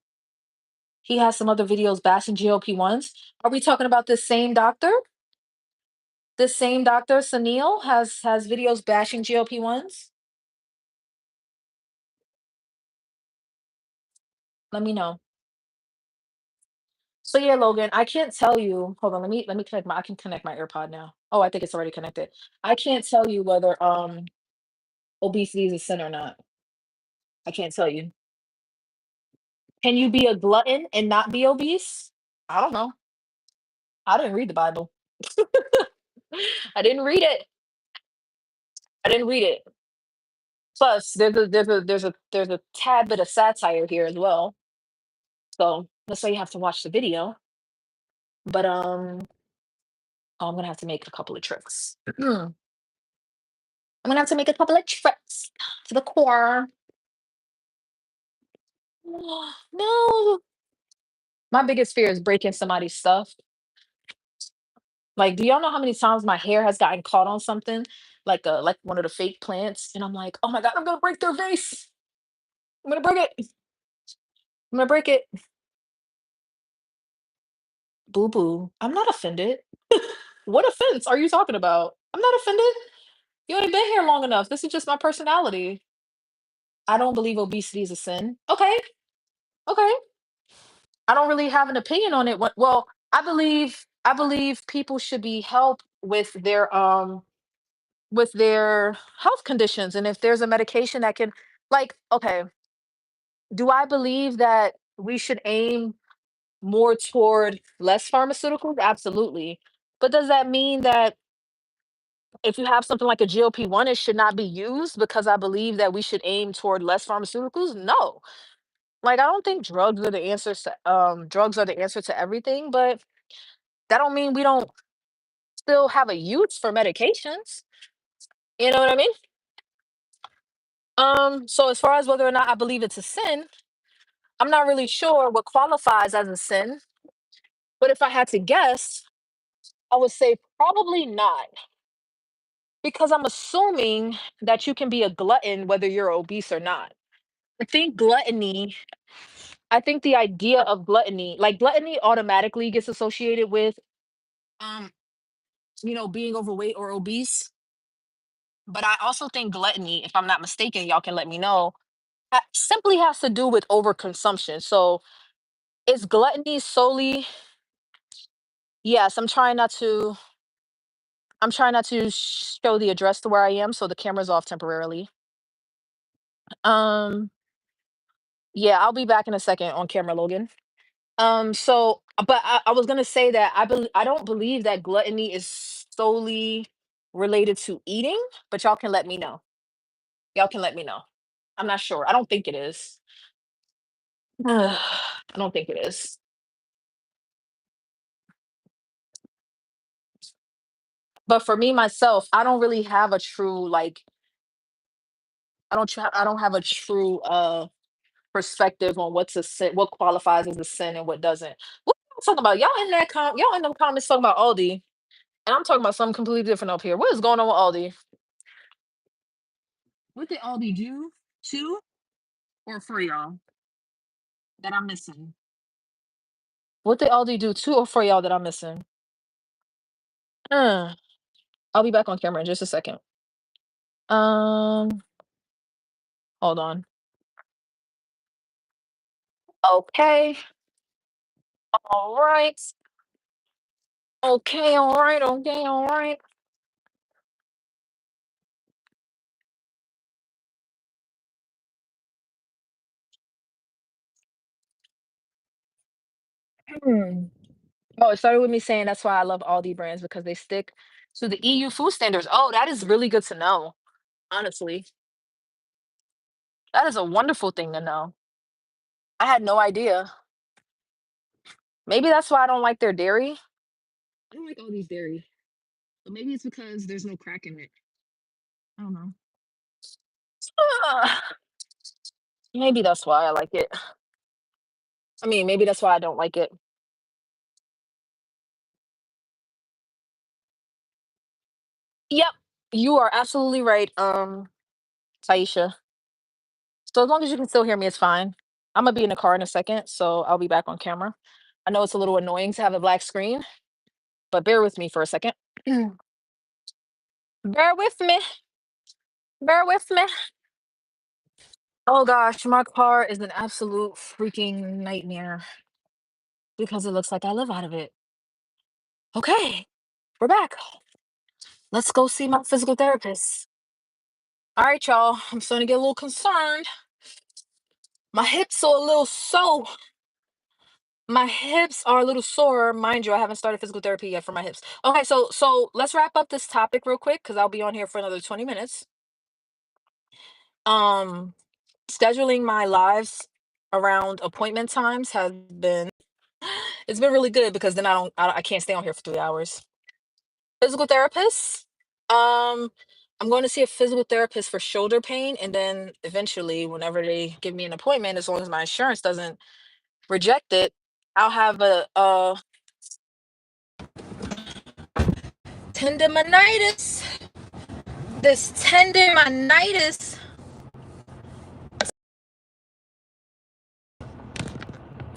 he has some other videos bashing GLP-1s. Are we talking about the same doctor? The same doctor, Sunil, has videos bashing GLP-1s? Let me know. So yeah, Logan, I can't tell you. Hold on, let me connect my I can connect my AirPod now. Oh, I think it's already connected. I can't tell you whether obesity is a sin or not. I can't tell you. Can you be a glutton and not be obese? I don't know. I didn't read the Bible. I didn't read it. I didn't read it. Plus, there's a tad bit of satire here as well. So that's why you have to watch the video. But I'm gonna have to make a couple of tricks. I'm gonna have to make a couple of tricks to the core. No, my biggest fear is breaking somebody's stuff. Like, do y'all know how many times my hair has gotten caught on something, like one of the fake plants, and I'm like, oh my god, I'm gonna break their vase. I'm gonna break it. I'm gonna break it. Boo boo. I'm not offended. What offense are you talking about? I'm not offended. You ain't been here long enough. This is just my personality. I don't believe obesity is a sin. Okay, okay. I don't really have an opinion on it. Well, I believe people should be helped with their health conditions, and if there's a medication that can, like, okay, do I believe that we should aim more toward less pharmaceuticals? Absolutely. But does that mean that if you have something like a GLP-1, it should not be used because I believe that we should aim toward less pharmaceuticals? No. Like I don't think drugs are the answer to everything, but that don't mean we don't still have a use for medications. You know what I mean? So as far as whether or not I believe it's a sin, I'm not really sure what qualifies as a sin, but if I had to guess, I would say probably not, because I'm assuming that you can be a glutton whether you're obese or not. I think gluttony, I think the idea of gluttony, like gluttony automatically gets associated with um, being overweight or obese. But I also think gluttony, if I'm not mistaken, y'all can let me know, simply has to do with overconsumption. So is gluttony solely, yes, I'm trying not to show the address to where I am, so the camera's off temporarily. Um, yeah, I'll be back in a second on camera, Logan. But I was gonna say that I don't believe that gluttony is solely related to eating, but y'all can let me know. Y'all can let me know. I'm not sure. I don't think it is. I don't think it is. But for me myself, I don't really have a true like I don't have a true perspective on what's a sin, what qualifies as a sin and what doesn't. What I'm talking about? Y'all in them comments talking about Aldi, and I'm talking about something completely different up here. What is going on with Aldi? What did Aldi do? 2 or 4, y'all, that I'm missing? What did Aldi do? 2 or 4, y'all, that I'm missing? Uh, I'll be back on camera in just a second. Um, hold on. Okay. All right. Okay, all right, okay, all right. Hmm. Oh, it started with me saying that's why I love Aldi brands because they stick to the EU food standards. Oh, that is really good to know, honestly. That is a wonderful thing to know. I had no idea. Maybe that's why I don't like their dairy. I don't like Aldi's dairy, but maybe it's because there's no crack in it. I don't know. Ah, maybe that's why I like it. I mean, maybe that's why I don't like it. Yep, you are absolutely right, Taisha. So as long as you can still hear me, it's fine. I'm gonna be in the car in a second, so I'll be back on camera. I know it's a little annoying to have a black screen, but bear with me for a second. Bear with me. Bear with me. Oh gosh, my car is an absolute freaking nightmare because it looks like I live out of it. Okay, we're back. Let's go see my physical therapist. All right, y'all. I'm starting to get a little concerned. My hips are a little sore. My hips are a little sore, mind you. I haven't started physical therapy yet for my hips. Okay, so let's wrap up this topic real quick because I'll be on here for another 20 minutes. Um, scheduling my lives around appointment times has been it's been really good because then I can't stay on here for 3 hours. Physical therapist. Um, I'm going to see a physical therapist for shoulder pain, and then eventually, whenever they give me an appointment, as long as my insurance doesn't reject it, I'll have a tendonitis. This tendonitis.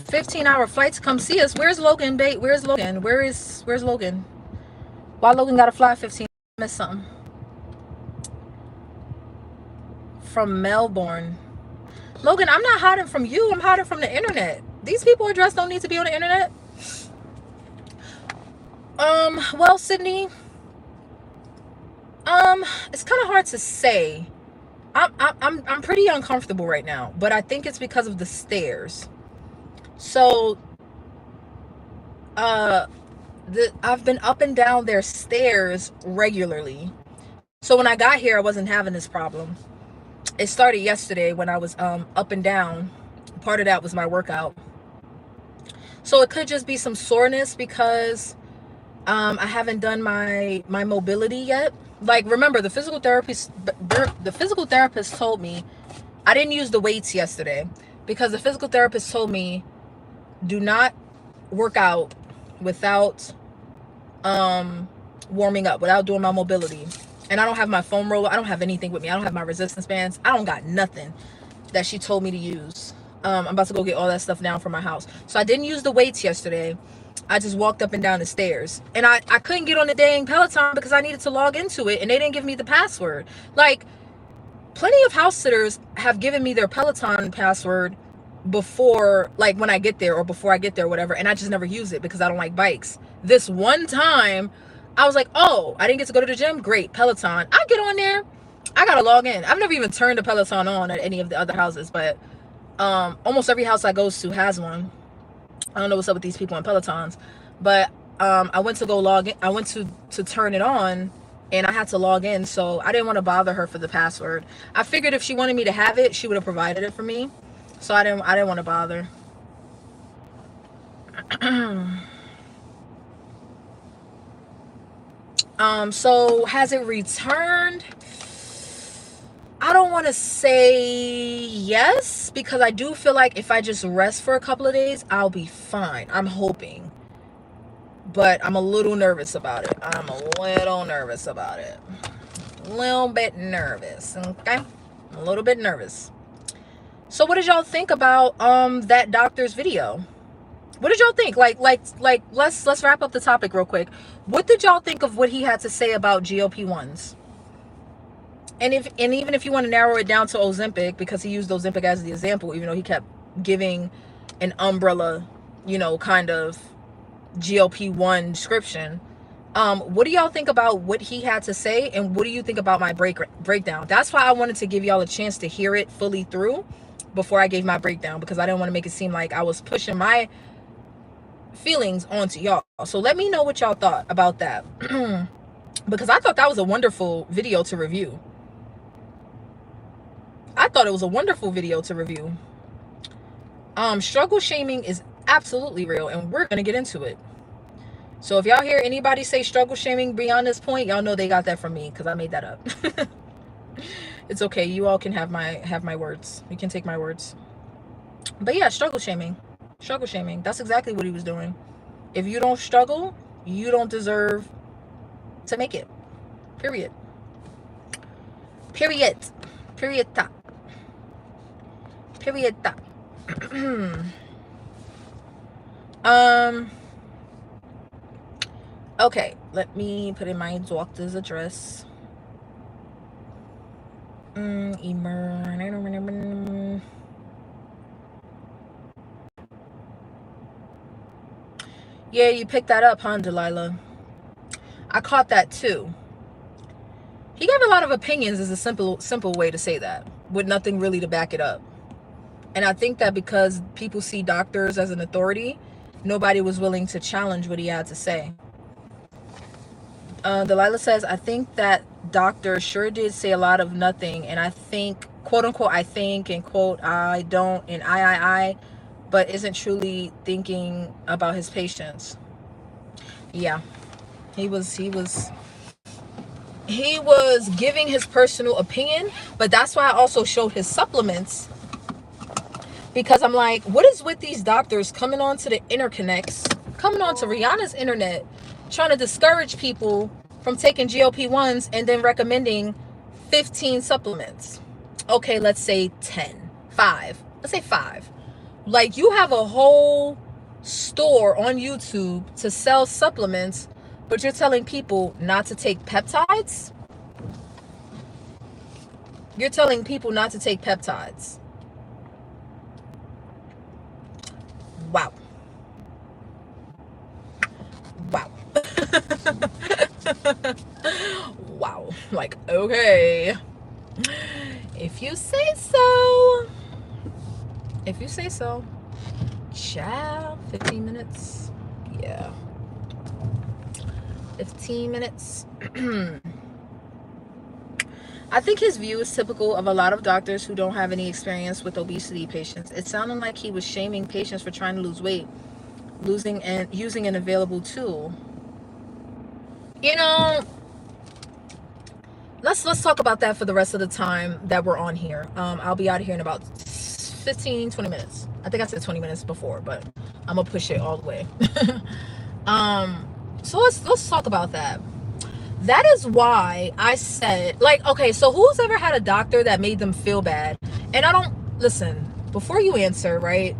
15-hour flight to come see us. Where's Logan, babe? Where's Logan? Where's Logan? Why Logan got to fly 15? I missed something. From Melbourne. Logan, I'm not hiding from you. I'm hiding from the internet. These people address don't need to be on the internet. Well, Sydney, it's kind of hard to say. I'm pretty uncomfortable right now, but I think it's because of the stairs. So, uh, I've been up and down their stairs regularly. So when I got here, I wasn't having this problem. It started yesterday when I was up and down. Part of that was my workout. So it could just be some soreness because I haven't done my mobility yet. Like, remember, the physical therapist told me I didn't use the weights yesterday because the physical therapist told me do not work out without warming up, without doing my mobility. And I don't have my foam roller. I don't have anything with me. I don't have my resistance bands. I don't got nothing that she told me to use. I'm about to go get all that stuff down from my house. So I didn't use the weights yesterday. I just walked up and down the stairs. And I couldn't get on the dang Peloton because I needed to log into it and they didn't give me the password. Like, plenty of house sitters have given me their Peloton password before, like when I get there or before I get there, whatever, and I just never use it because I don't like bikes. This one time, I was like, oh, I didn't get to go to the gym. Great, Peloton. I get on there. I gotta log in. I've never even turned the Peloton on at any of the other houses, but almost every house I go to has one. I don't know what's up with these people on Pelotons, but I went to go log in. I went to turn it on, and I had to log in, so I didn't want to bother her for the password. I figured if she wanted me to have it, she would have provided it for me, so I didn't want to bother. So has it returned? I don't want to say yes because I do feel like if I just rest for a couple of days, I'll be fine. I'm hoping. But I'm a little nervous about it. I'm a little nervous about it. A little bit nervous, okay? I'm a little bit nervous. So what did y'all think about that doctor's video? What did y'all think? Let's wrap up the topic real quick. What did y'all think of what he had to say about GLP-1s? And even if you want to narrow it down to Ozempic, because he used Ozempic as the example, even though he kept giving an umbrella, kind of GLP-1 description. What do y'all think about what he had to say, and what do you think about my breakdown? That's why I wanted to give y'all a chance to hear it fully through before I gave my breakdown, because I didn't want to make it seem like I was pushing my feelings onto y'all. So let me know what y'all thought about that. Because I thought that was a wonderful video to review. Struggle shaming is absolutely real, and we're gonna get into it. So if y'all hear anybody say struggle shaming beyond this point, y'all know they got that from me, because I made that up. It's okay. You all can have my words. You can take my words. But yeah, struggle shaming. That's exactly what he was doing. If you don't struggle, you don't deserve to make it. Period. Period. Period. Period. Okay, let me put in my doctor's address. Yeah, you picked that up, huh, Delilah? I caught that too. He gave a lot of opinions is a simple way to say that, with nothing really to back it up. And I think that because people see doctors as an authority, nobody was willing to challenge what he had to say. Delilah says, I think that doctor sure did say a lot of nothing, and I think, quote unquote, I think, and quote, I don't, and I, but isn't truly thinking about his patients. Yeah, he was giving his personal opinion, but that's why I also showed his supplements, because I'm like, what is with these doctors coming on to the interconnects, coming on to Rihanna's internet, trying to discourage people from taking GLP-1s and then recommending 15 supplements? Okay, let's say 10, 5. Let's say 5. Like, you have a whole store on YouTube to sell supplements, but you're telling people not to take peptides? You're telling people not to take peptides. Wow. Wow. Wow. Like, okay. If you say so. If you say so. Ciao. 15 minutes. Yeah. 15 minutes. I think his view is typical of a lot of doctors who don't have any experience with obesity patients. It sounded like he was shaming patients for trying to lose weight, using an available tool. Let's talk about that for the rest of the time that we're on here. I'll be out of here in about 15-20 minutes. I think I said 20 minutes before, but I'm gonna push it all the way. So let's talk about that. That is why I said, like, okay, so who's ever had a doctor that made them feel bad? And I don't, listen, before you answer, right,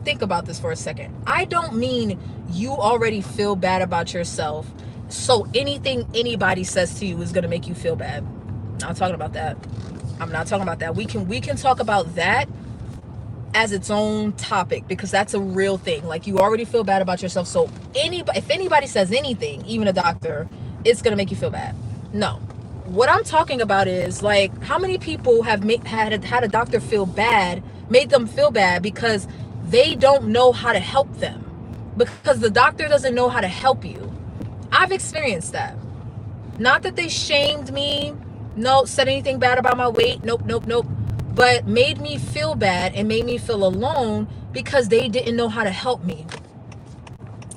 think about this for a second. I don't mean you already feel bad about yourself, so anything anybody says to you is going to make you feel bad. I'm not talking about that. We can talk about that as its own topic, because that's a real thing. Like, you already feel bad about yourself, so if anybody says anything, even a doctor, it's gonna make you feel bad. No, what I'm talking about is, like, how many people have had a doctor made them feel bad because they don't know how to help them, because the doctor doesn't know how to help you. I've experienced that. Not that they shamed me, no, said anything bad about my weight, nope, but made me feel bad and made me feel alone because they didn't know how to help me.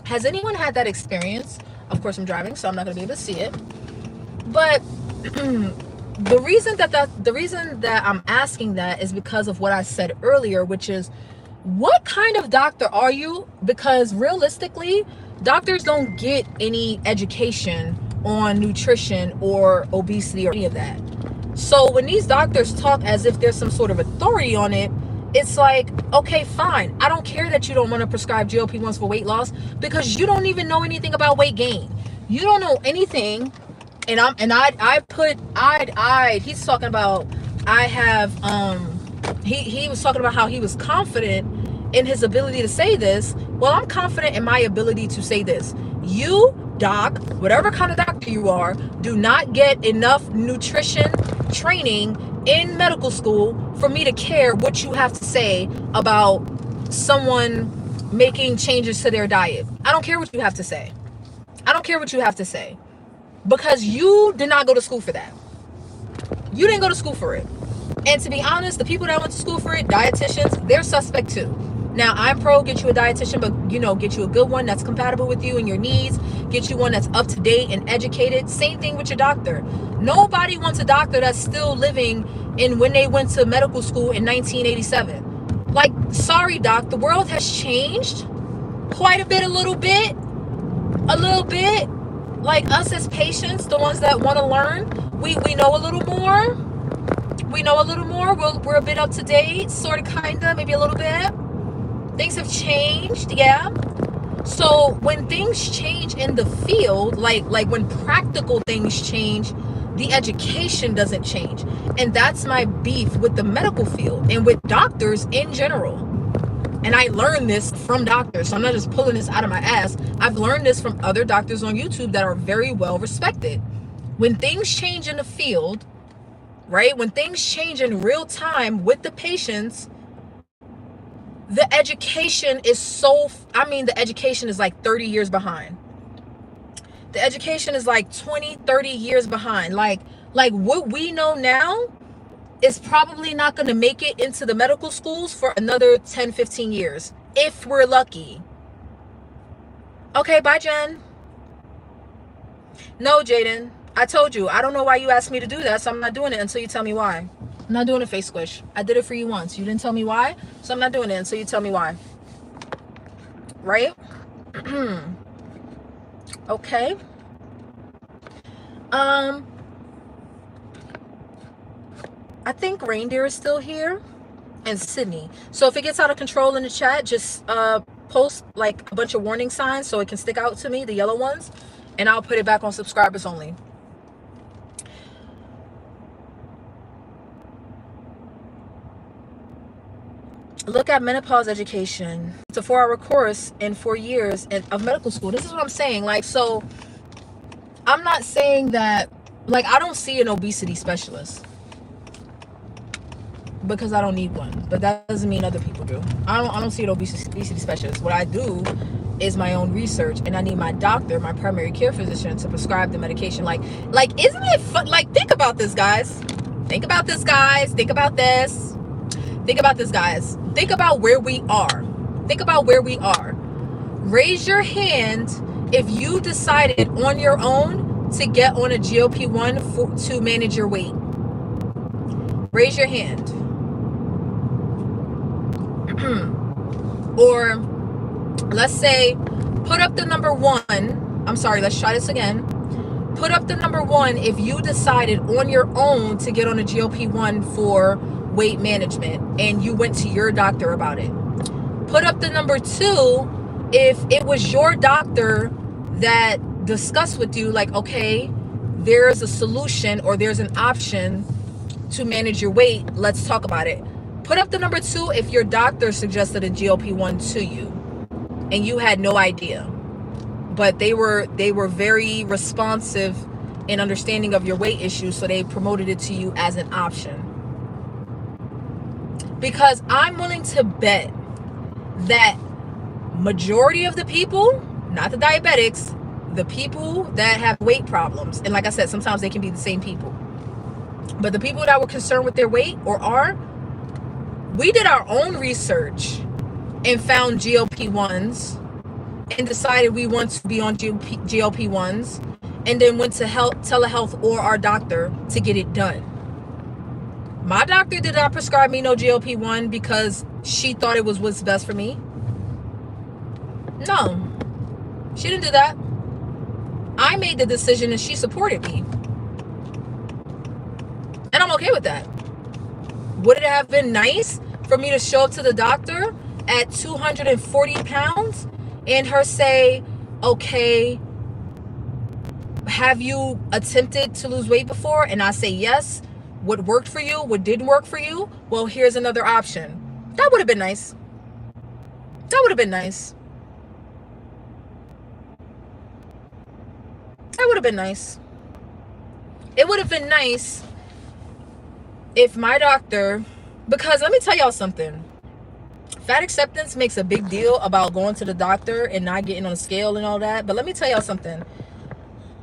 Has anyone had that experience? Of course, I'm driving, so I'm not going to be able to see it. But the reason that I'm asking that is because of what I said earlier, which is, what kind of doctor are you? Because realistically, doctors don't get any education on nutrition or obesity or any of that. So when these doctors talk as if there's some sort of authority on it, it's like, okay, fine. I don't care that you don't want to prescribe GLP-1s for weight loss, because you don't even know anything about weight gain. You don't know anything. And he's talking about, I have, he was talking about how he was confident in his ability to say this. Well, I'm confident in my ability to say this. You, doc, whatever kind of doctor you are, do not get enough nutrition training in medical school for me to care what you have to say about someone making changes to their diet. I don't care what you have to say. I don't care what you have to say, because you did not go to school for that. You didn't go to school for it. And to be honest, the people that went to school for it, dietitians, they're suspect too. Now, I'm pro get you a dietitian, but get you a good one that's compatible with you and your needs. Get you one that's up to date and educated. Same thing with your doctor. Nobody wants a doctor that's still living in when they went to medical school in 1987. Like, sorry, doc, the world has changed quite a bit, a little bit. Like, us as patients, the ones that want to learn, we know a little more. We're a bit up to date, sort of, kind of, maybe a little bit. Things have changed, yeah. So when things change in the field, like when practical things change, the education doesn't change. And that's my beef with the medical field and with doctors in general. And I learned this from doctors, so I'm not just pulling this out of my ass. I've learned this from other doctors on YouTube that are very well respected. When things change in the field, right? When things change in real time with the patients, the education is the education is like 30 years behind. The education is like 20, 30 years behind. Like what we know now is probably not going to make it into the medical schools for another 10, 15 years, if we're lucky. Okay, bye, Jen. No, Jaden, I told you, I don't know why you asked me to do that, so I'm not doing it until you tell me why. I'm not doing a face squish. I did it for you once. You didn't tell me why, so I'm not doing it until you tell me why. Right? Okay. I think Reindeer is still here, and Sydney. So if it gets out of control in the chat, just post like a bunch of warning signs so it can stick out to me, the yellow ones, and I'll put it back on subscribers only. Look at menopause education. It's a 4-hour course in 4 years of medical school. This is what I'm saying. Like, so I'm not saying that, like, I don't see an obesity specialist because I don't need one, but that doesn't mean other people do. I don't see an obesity specialist. What I do is my own research, and I need my doctor, my primary care physician, to prescribe the medication. Like, isn't it fun? Like, think about this, guys. Think about this, guys. Think about this. Think about this, guys. Think about where we are. Think about where we are. Raise your hand if you decided on your own to get on a GLP-1 to manage your weight. Raise your hand. Or let's say, put up the number 1. I'm sorry, let's try this again. Put up the number 1 if you decided on your own to get on a GLP-1 for weight management and you went to your doctor about it. Put up the number 2 if it was your doctor that discussed with you, like, okay, there's a solution or there's an option to manage your weight. Let's talk about it. Put up the number 2 if your doctor suggested a GLP-1 to you and you had no idea, but they were very responsive and understanding of your weight issues, so they promoted it to you as an option. Because I'm willing to bet that majority of the people, not the diabetics, the people that have weight problems, and like I said, sometimes they can be the same people, but the people that were concerned with their weight we did our own research and found GLP-1s and decided we want to be on GLP-1s, and then went to telehealth or our doctor to get it done. My doctor did not prescribe me no GLP-1 because she thought it was what's best for me. No, she didn't do that. I made the decision and she supported me. And I'm okay with that. Would it have been nice for me to show up to the doctor at 240 pounds and her say, okay, have you attempted to lose weight before? And I say yes. What worked for you? What didn't work for you? Well, here's another option. That would have been nice. That would have been nice. That would have been nice. It would have been nice if my doctor, because let me tell y'all something. Fat acceptance makes a big deal about going to the doctor and not getting on a scale and all that. But let me tell y'all something.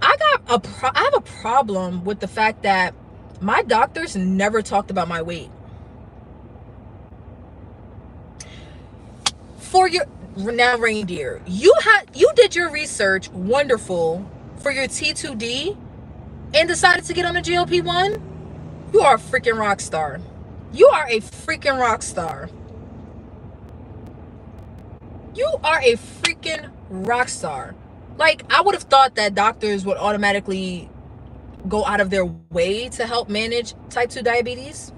I have a problem with the fact that my doctors never talked about my weight. For your now, reindeer, you did your research, wonderful, for your T2D and decided to get on a GLP1. You are a freaking rock star. You are a freaking rock star. You are a freaking rock star. Like, I would have thought that doctors would automatically go out of their way to help manage type 2 diabetes.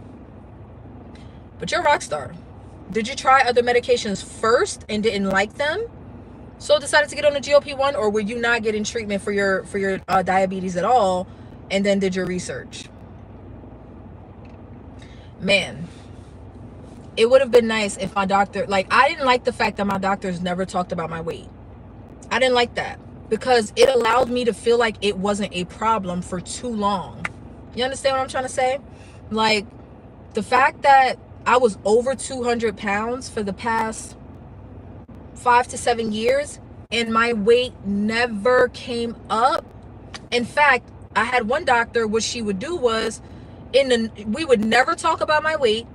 But you're a rock star. Did you try other medications first and didn't like them, so decided to get on a GLP-1, or were you not getting treatment for your diabetes at all and then did your research? Man, it would have been nice if my doctor, like, I didn't like the fact that my doctors never talked about my weight. I didn't like that because it allowed me to feel like it wasn't a problem for too long. You understand what I'm trying to say? Like, the fact that I was over 200 pounds for the past 5 to 7 years and my weight never came up. In fact, I had one doctor, what she would do was, we would never talk about my weight,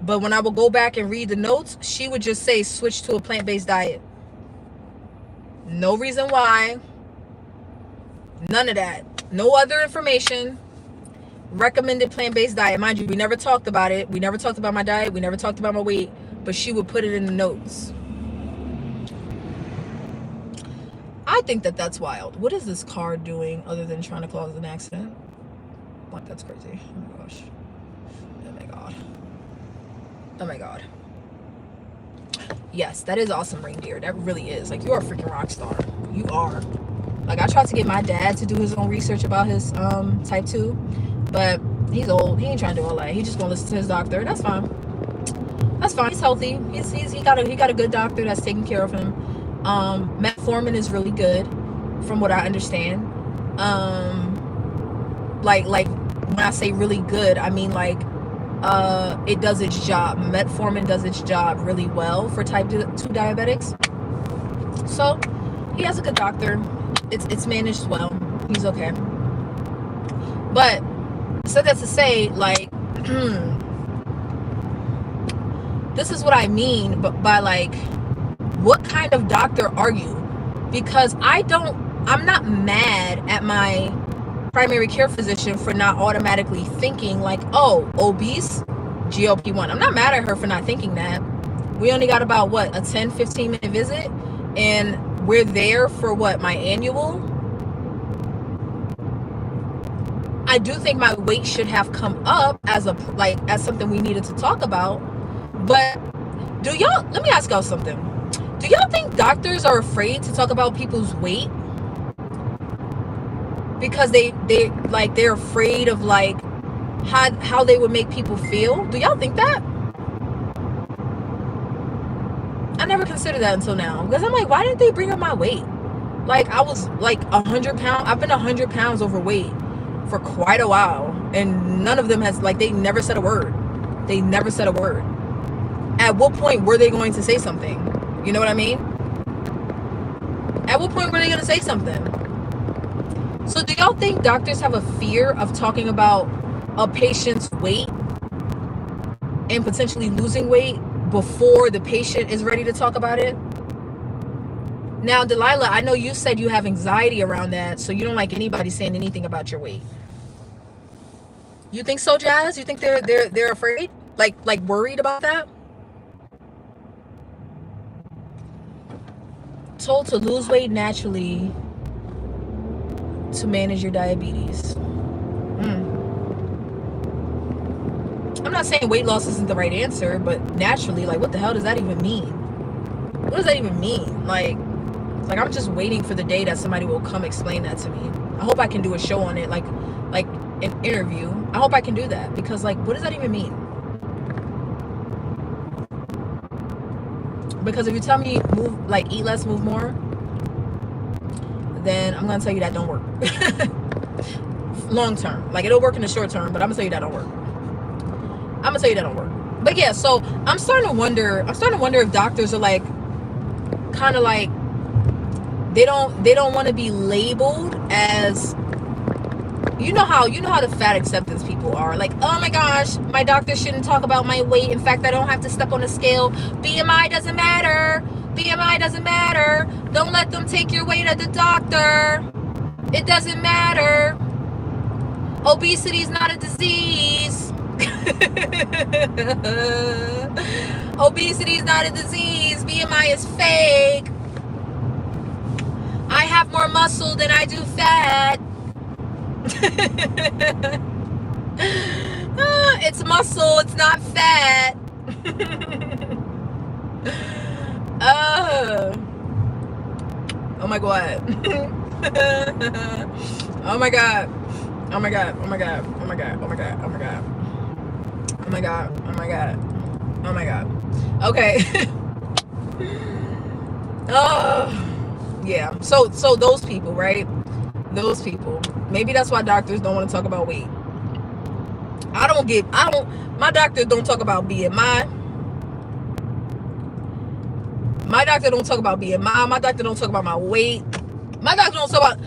but when I would go back and read the notes, she would just say, switch to a plant-based diet. No reason why. None of that. No other information. Recommended plant-based diet. Mind you, we never talked about it. We never talked about my diet. We never talked about my weight, but she would put it in the notes. I think that that's wild. What is this car doing other than trying to cause an accident? Like, that's crazy. Oh my gosh. Oh my god. Oh my god. Yes, that is awesome, reindeer. That really is. Like, you're a freaking rock star. You are. Like, I tried to get my dad to do his own research about his type 2, but he's old. He ain't trying to do all that. He just gonna listen to his doctor. That's fine. That's fine. He's healthy. He got a good doctor that's taking care of him. Metformin is really good, from what I understand. Like when I say really good, I mean like it does its job. Metformin does its job really well for type 2 diabetics. So he has a good doctor. It's managed well. He's okay. But so that's to say, like, this is what I mean by like, what kind of doctor are you? Because I'm not mad at my primary care physician for not automatically thinking like, oh, obese, GLP-1. I'm not mad at her for not thinking that. We only got about, what, a 10-15 minute visit, and we're there for what, my annual? I do think my weight should have come up as something we needed to talk about. But let me ask y'all something. Do y'all think doctors are afraid to talk about people's weight because they're afraid of like how they would make people feel? Do y'all think that? I never considered that until now, because I'm like, why didn't they bring up my weight? Like, I was like 100 pounds. I've been 100 pounds overweight for quite a while, and none of them has, like, they never said a word. They never said a word. At what point were they going to say something? You know what I mean? At what point were they going to say something? So do y'all think doctors have a fear of talking about a patient's weight and potentially losing weight before the patient is ready to talk about it? Now, Delilah, I know you said you have anxiety around that, so you don't like anybody saying anything about your weight. You think so, Jazz? You think they're afraid? Like worried about that? Told to lose weight naturally to manage your diabetes. I'm not saying weight loss isn't the right answer, but naturally, like, what the hell does that even mean? What does that even mean? Like I'm just waiting for the day that somebody will come explain that to me. I hope I can do a show on it, like an interview. I hope I can do that, because like, what does that even mean? Because if you tell me move, like, eat less, move more, then I'm gonna tell you that don't work. Long term, like, it'll work in the short term, but I'm gonna tell you that don't work. I'm gonna tell you that don't work. But yeah, so I'm starting to wonder if doctors are like, kind of like, they don't want to be labeled as, you know how the fat acceptance people are, like, oh my gosh, my doctor shouldn't talk about my weight. In fact, I don't have to step on a scale. BMI doesn't matter. BMI doesn't matter. Don't let them take your weight at the doctor. It doesn't matter. Obesity is not a disease. Obesity is not a disease. BMI is fake. I have more muscle than I do fat. It's muscle, it's not fat. Oh my god. Oh my god. Oh my god. Oh my god. Oh my god. Oh my god. Oh my god. Oh my god. Oh my god. Oh my god. Okay. Oh yeah. So those people, right? Those people. Maybe that's why doctors don't want to talk about weight. My doctor don't talk about BMI. My doctor don't talk about BMI. My doctor don't talk about my weight. My doctor don't talk about,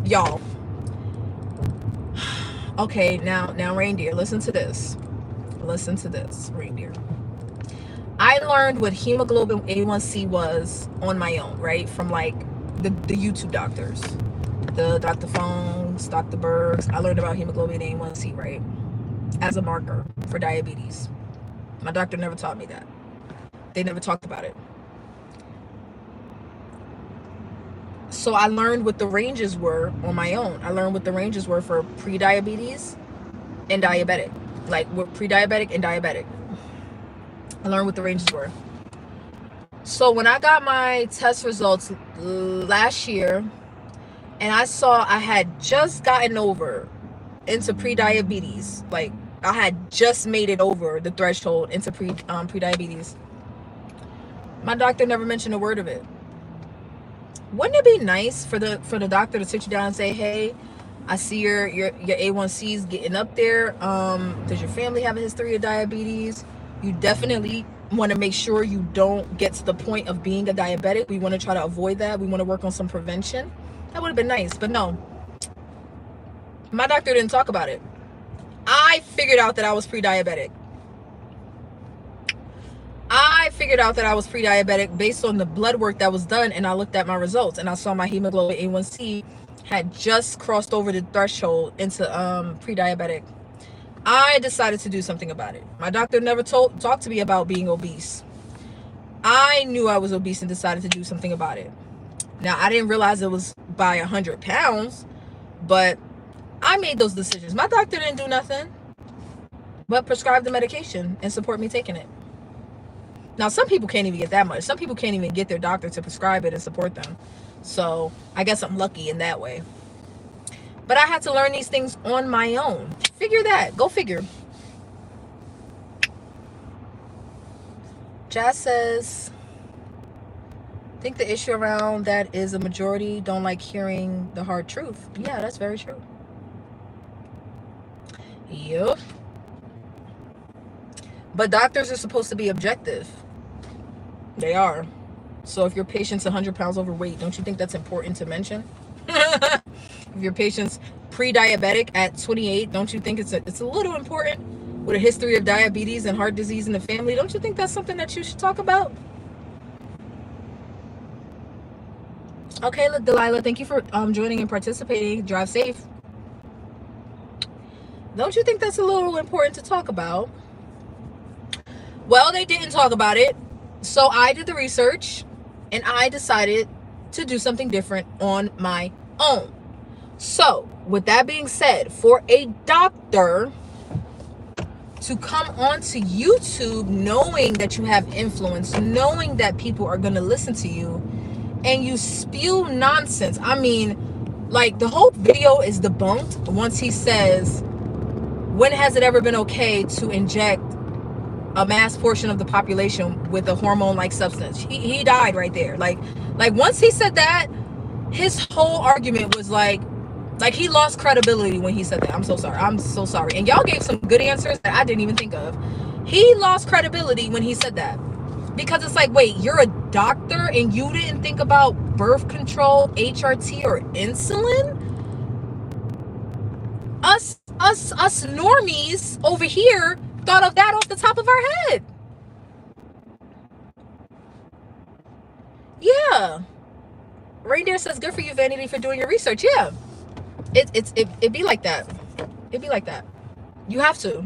y'all. Okay, now reindeer, listen to this. Listen to this, reindeer. I learned what hemoglobin A1C was on my own, right? From like the YouTube doctors. The Dr. Fong's, Dr. Berg's. I learned about hemoglobin A1C, right? As a marker for diabetes. My doctor never taught me that. They never talked about it. So I learned what the ranges were on my own. I learned what the ranges were for pre-diabetes and diabetic. Like, with pre-diabetic and diabetic. I learned what the ranges were. So when I got my test results last year, and I saw I had just gotten over into pre-diabetes, like, I had just made it over the threshold into pre-diabetes. My doctor never mentioned a word of it. Wouldn't it be nice for the doctor to sit you down and say, hey, I see your A1C is getting up there. Does your family have a history of diabetes? You definitely want to make sure you don't get to the point of being a diabetic. We want to try to avoid that. We want to work on some prevention. That would have been nice, but no. My doctor didn't talk about it. I figured out that I was pre-diabetic. Based on the blood work that was done, and I looked at my results, and I saw my hemoglobin A1C had just crossed over the threshold into pre-diabetic. I decided to do something about it. My doctor never talked to me about being obese. I knew I was obese and decided to do something about it. Now, I didn't realize it was by 100 pounds, but I made those decisions. My doctor didn't do nothing but prescribe the medication and support me taking it. Now, some people can't even get that much. Some people can't even get their doctor to prescribe it and support them. So I guess I'm lucky in that way. But I had to learn these things on my own. Figure that. Go figure. Jazz says, I think the issue around that is a majority don't like hearing the hard truth. Yeah, that's very true. Yup. But doctors are supposed to be objective. They are. So if your patient's 100 pounds overweight, don't you think that's important to mention? If your patient's pre-diabetic at 28, don't you think it's a little important? With a history of diabetes and heart disease in the family, don't you think that's something that you should talk about? Okay, Delilah, thank you for joining and participating. Drive safe. Don't you think that's a little important to talk about? Well, they didn't talk about it. So I did the research and I decided to do something different on my own. So with that being said, for a doctor to come onto YouTube knowing that you have influence, knowing that people are going to listen to you, and you spew nonsense. I mean, like, the whole video is debunked once he says, when has it ever been okay to inject a mass portion of the population with a hormone-like substance? He died right there. Like once he said that, his whole argument was like he lost credibility when he said that. I'm so sorry. And y'all gave some good answers that I didn't even think of. He lost credibility when he said that, because it's like, wait, you're a doctor and you didn't think about birth control, HRT, or insulin? Us normies over here thought of that off the top of our head. Yeah. Reindeer says, good for you, Vanity, for doing your research. Yeah. It be like that. It be like that. You have to.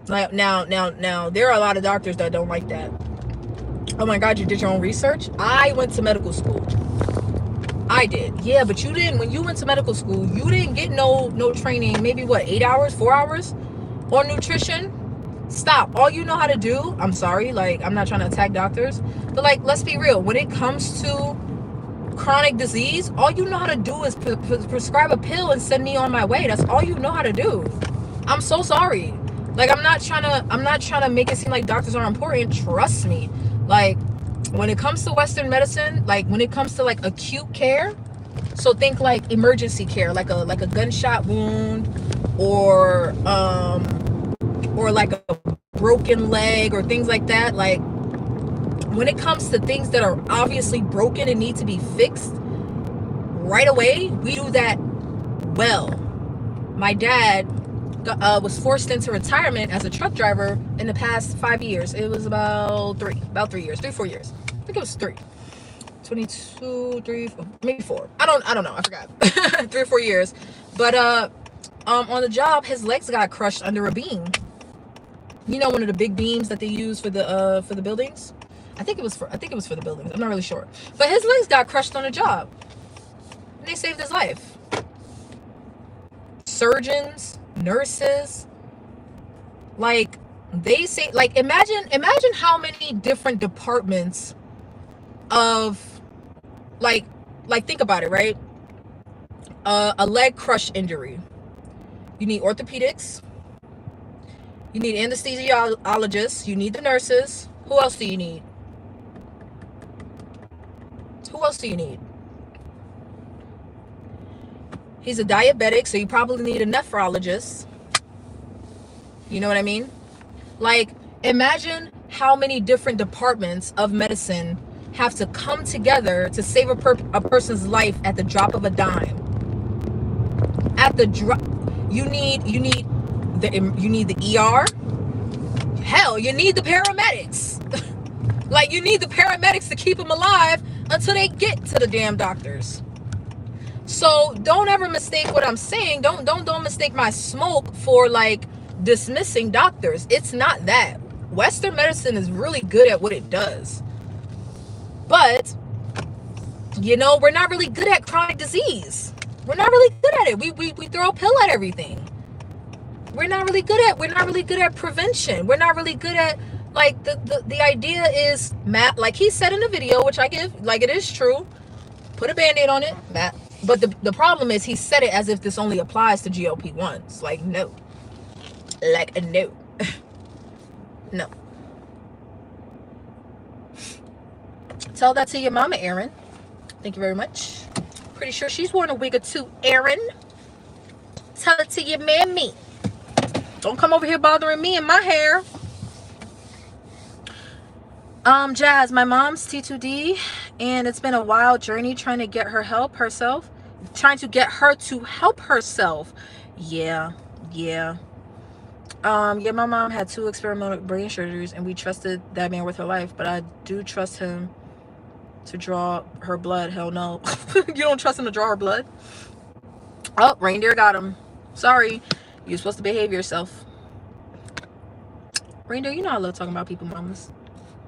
Like, now, there are a lot of doctors that don't like that. Oh my God, you did your own research? I went to medical school. I did. Yeah, but you didn't. When you went to medical school, you didn't get no training. Maybe what, 8 hours, 4 hours on nutrition? Stop. All you know how to do, I'm sorry, like, I'm not trying to attack doctors, but like, let's be real. When it comes to chronic disease, all you know how to do is prescribe a pill and send me on my way. That's all you know how to do. I'm so sorry. Like, I'm not trying to make it seem like doctors aren't important. Trust me. Like, when it comes to Western medicine, like when it comes to like acute care, so think like emergency care, like a gunshot wound, or like a broken leg or things like that. Like, when it comes to things that are obviously broken and need to be fixed right away, we do that well. My dad was forced into retirement as a truck driver in the past 5 years. It was about 3 years, 4 years. I think it was 3. 22, 3, maybe 4. I don't know. I forgot. 3 or 4 years. But on the job, his legs got crushed under a beam. You know, one of the big beams that they use for the buildings. I think it was for the buildings. I'm not really sure. But his legs got crushed on the job, and they saved his life. Surgeons, nurses, like, they say, like, imagine how many different departments of, like think about it, right? A leg crush injury. You need orthopedics. You need anesthesiologists. You need the nurses. Who else do you need? He's a diabetic, so you probably need a nephrologist. You know what I mean? Like, imagine how many different departments of medicine have to come together to save a person's life at the drop of a dime. At the drop, you need the ER. Hell, you need the paramedics. Like, you need the paramedics to keep them alive until they get to the damn doctors. So don't ever mistake what I'm saying. Don't mistake my smoke for like dismissing doctors. It's not that. Western medicine is really good at what it does. But, you know, we're not really good at chronic disease. We're not really good at it. We throw a pill at everything. We're not really good at prevention. We're not really good at, like, the idea is, Matt, like he said in the video, which I give, like, it is true. Put a band-aid on it, Matt. But the problem is, he said it as if this only applies to GLP-1s. Like, no. Like, no. No. Tell that to your mama, Erin. Thank you very much. Pretty sure she's worn a wig or two, Erin. Tell it to your mammy. Don't come over here bothering me and my hair. Jazz, my mom's T2D, and it's been a wild journey trying to get her to help herself. Yeah. Yeah, my mom had 2 experimental brain surgeries, and we trusted that man with her life, but I do trust him to draw her blood. Hell no. You don't trust him to draw her blood? Oh, reindeer got him. Sorry. You're supposed to behave yourself. Reindeer, you know I love talking about people mamas.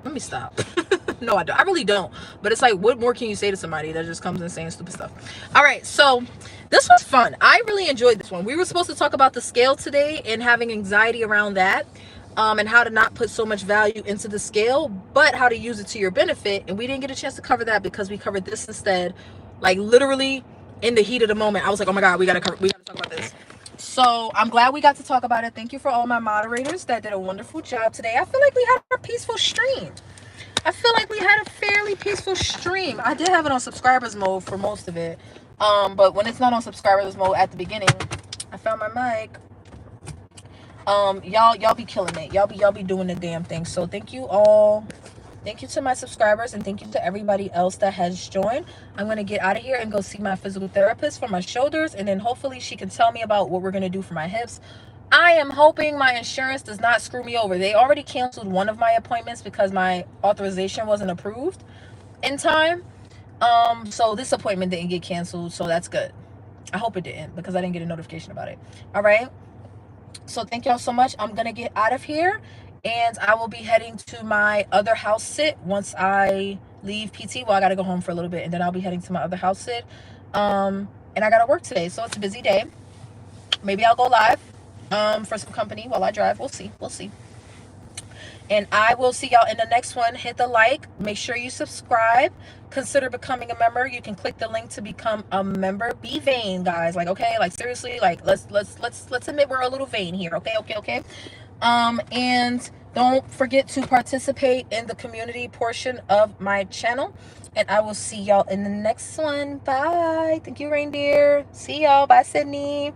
Let me stop. No, I really don't. But it's like, what more can you say to somebody that just comes in saying stupid stuff? All right, so This was fun. I really enjoyed this one. We were supposed to talk about the scale today and having anxiety around that, and how to not put so much value into the scale, but how to use it to your benefit. And we didn't get a chance to cover that because we covered this instead. Like literally in the heat of the moment, I was like, oh my God, we gotta talk about this. So I'm glad we got to talk about it. Thank you for all my moderators that did a wonderful job today. I feel like we had a peaceful stream. I feel like we had a fairly peaceful stream. I did have it on subscribers mode for most of it. But when it's not on subscribers mode at the beginning, I found my mic. Y'all be killing it. Y'all be doing the damn thing. So thank you all. Thank you to my subscribers and thank you to everybody else that has joined. I'm going to get out of here and go see my physical therapist for my shoulders, and then hopefully she can tell me about what we're going to do for my hips. I am hoping my insurance does not screw me over. They already canceled one of my appointments because my authorization wasn't approved in time. So this appointment didn't get canceled, so that's good. I hope it didn't because I didn't get a notification about it. All right. So thank y'all so much. I'm gonna get out of here and I will be heading to my other house sit once I leave PT. Well, I gotta go home for a little bit and then I'll be heading to my other house sit. And I gotta work today, so it's a busy day. Maybe I'll go live for some company while I drive. We'll see. And I will see y'all in the next one. Hit the like, make sure you subscribe, consider becoming a member. You can click the link to become a member. Be vain, guys. Like, okay, like seriously, like let's admit we're a little vain here. Okay. And don't forget to participate in the community portion of my channel. And I will see y'all in the next one. Bye. Thank you, reindeer. See y'all. Bye, Sydney.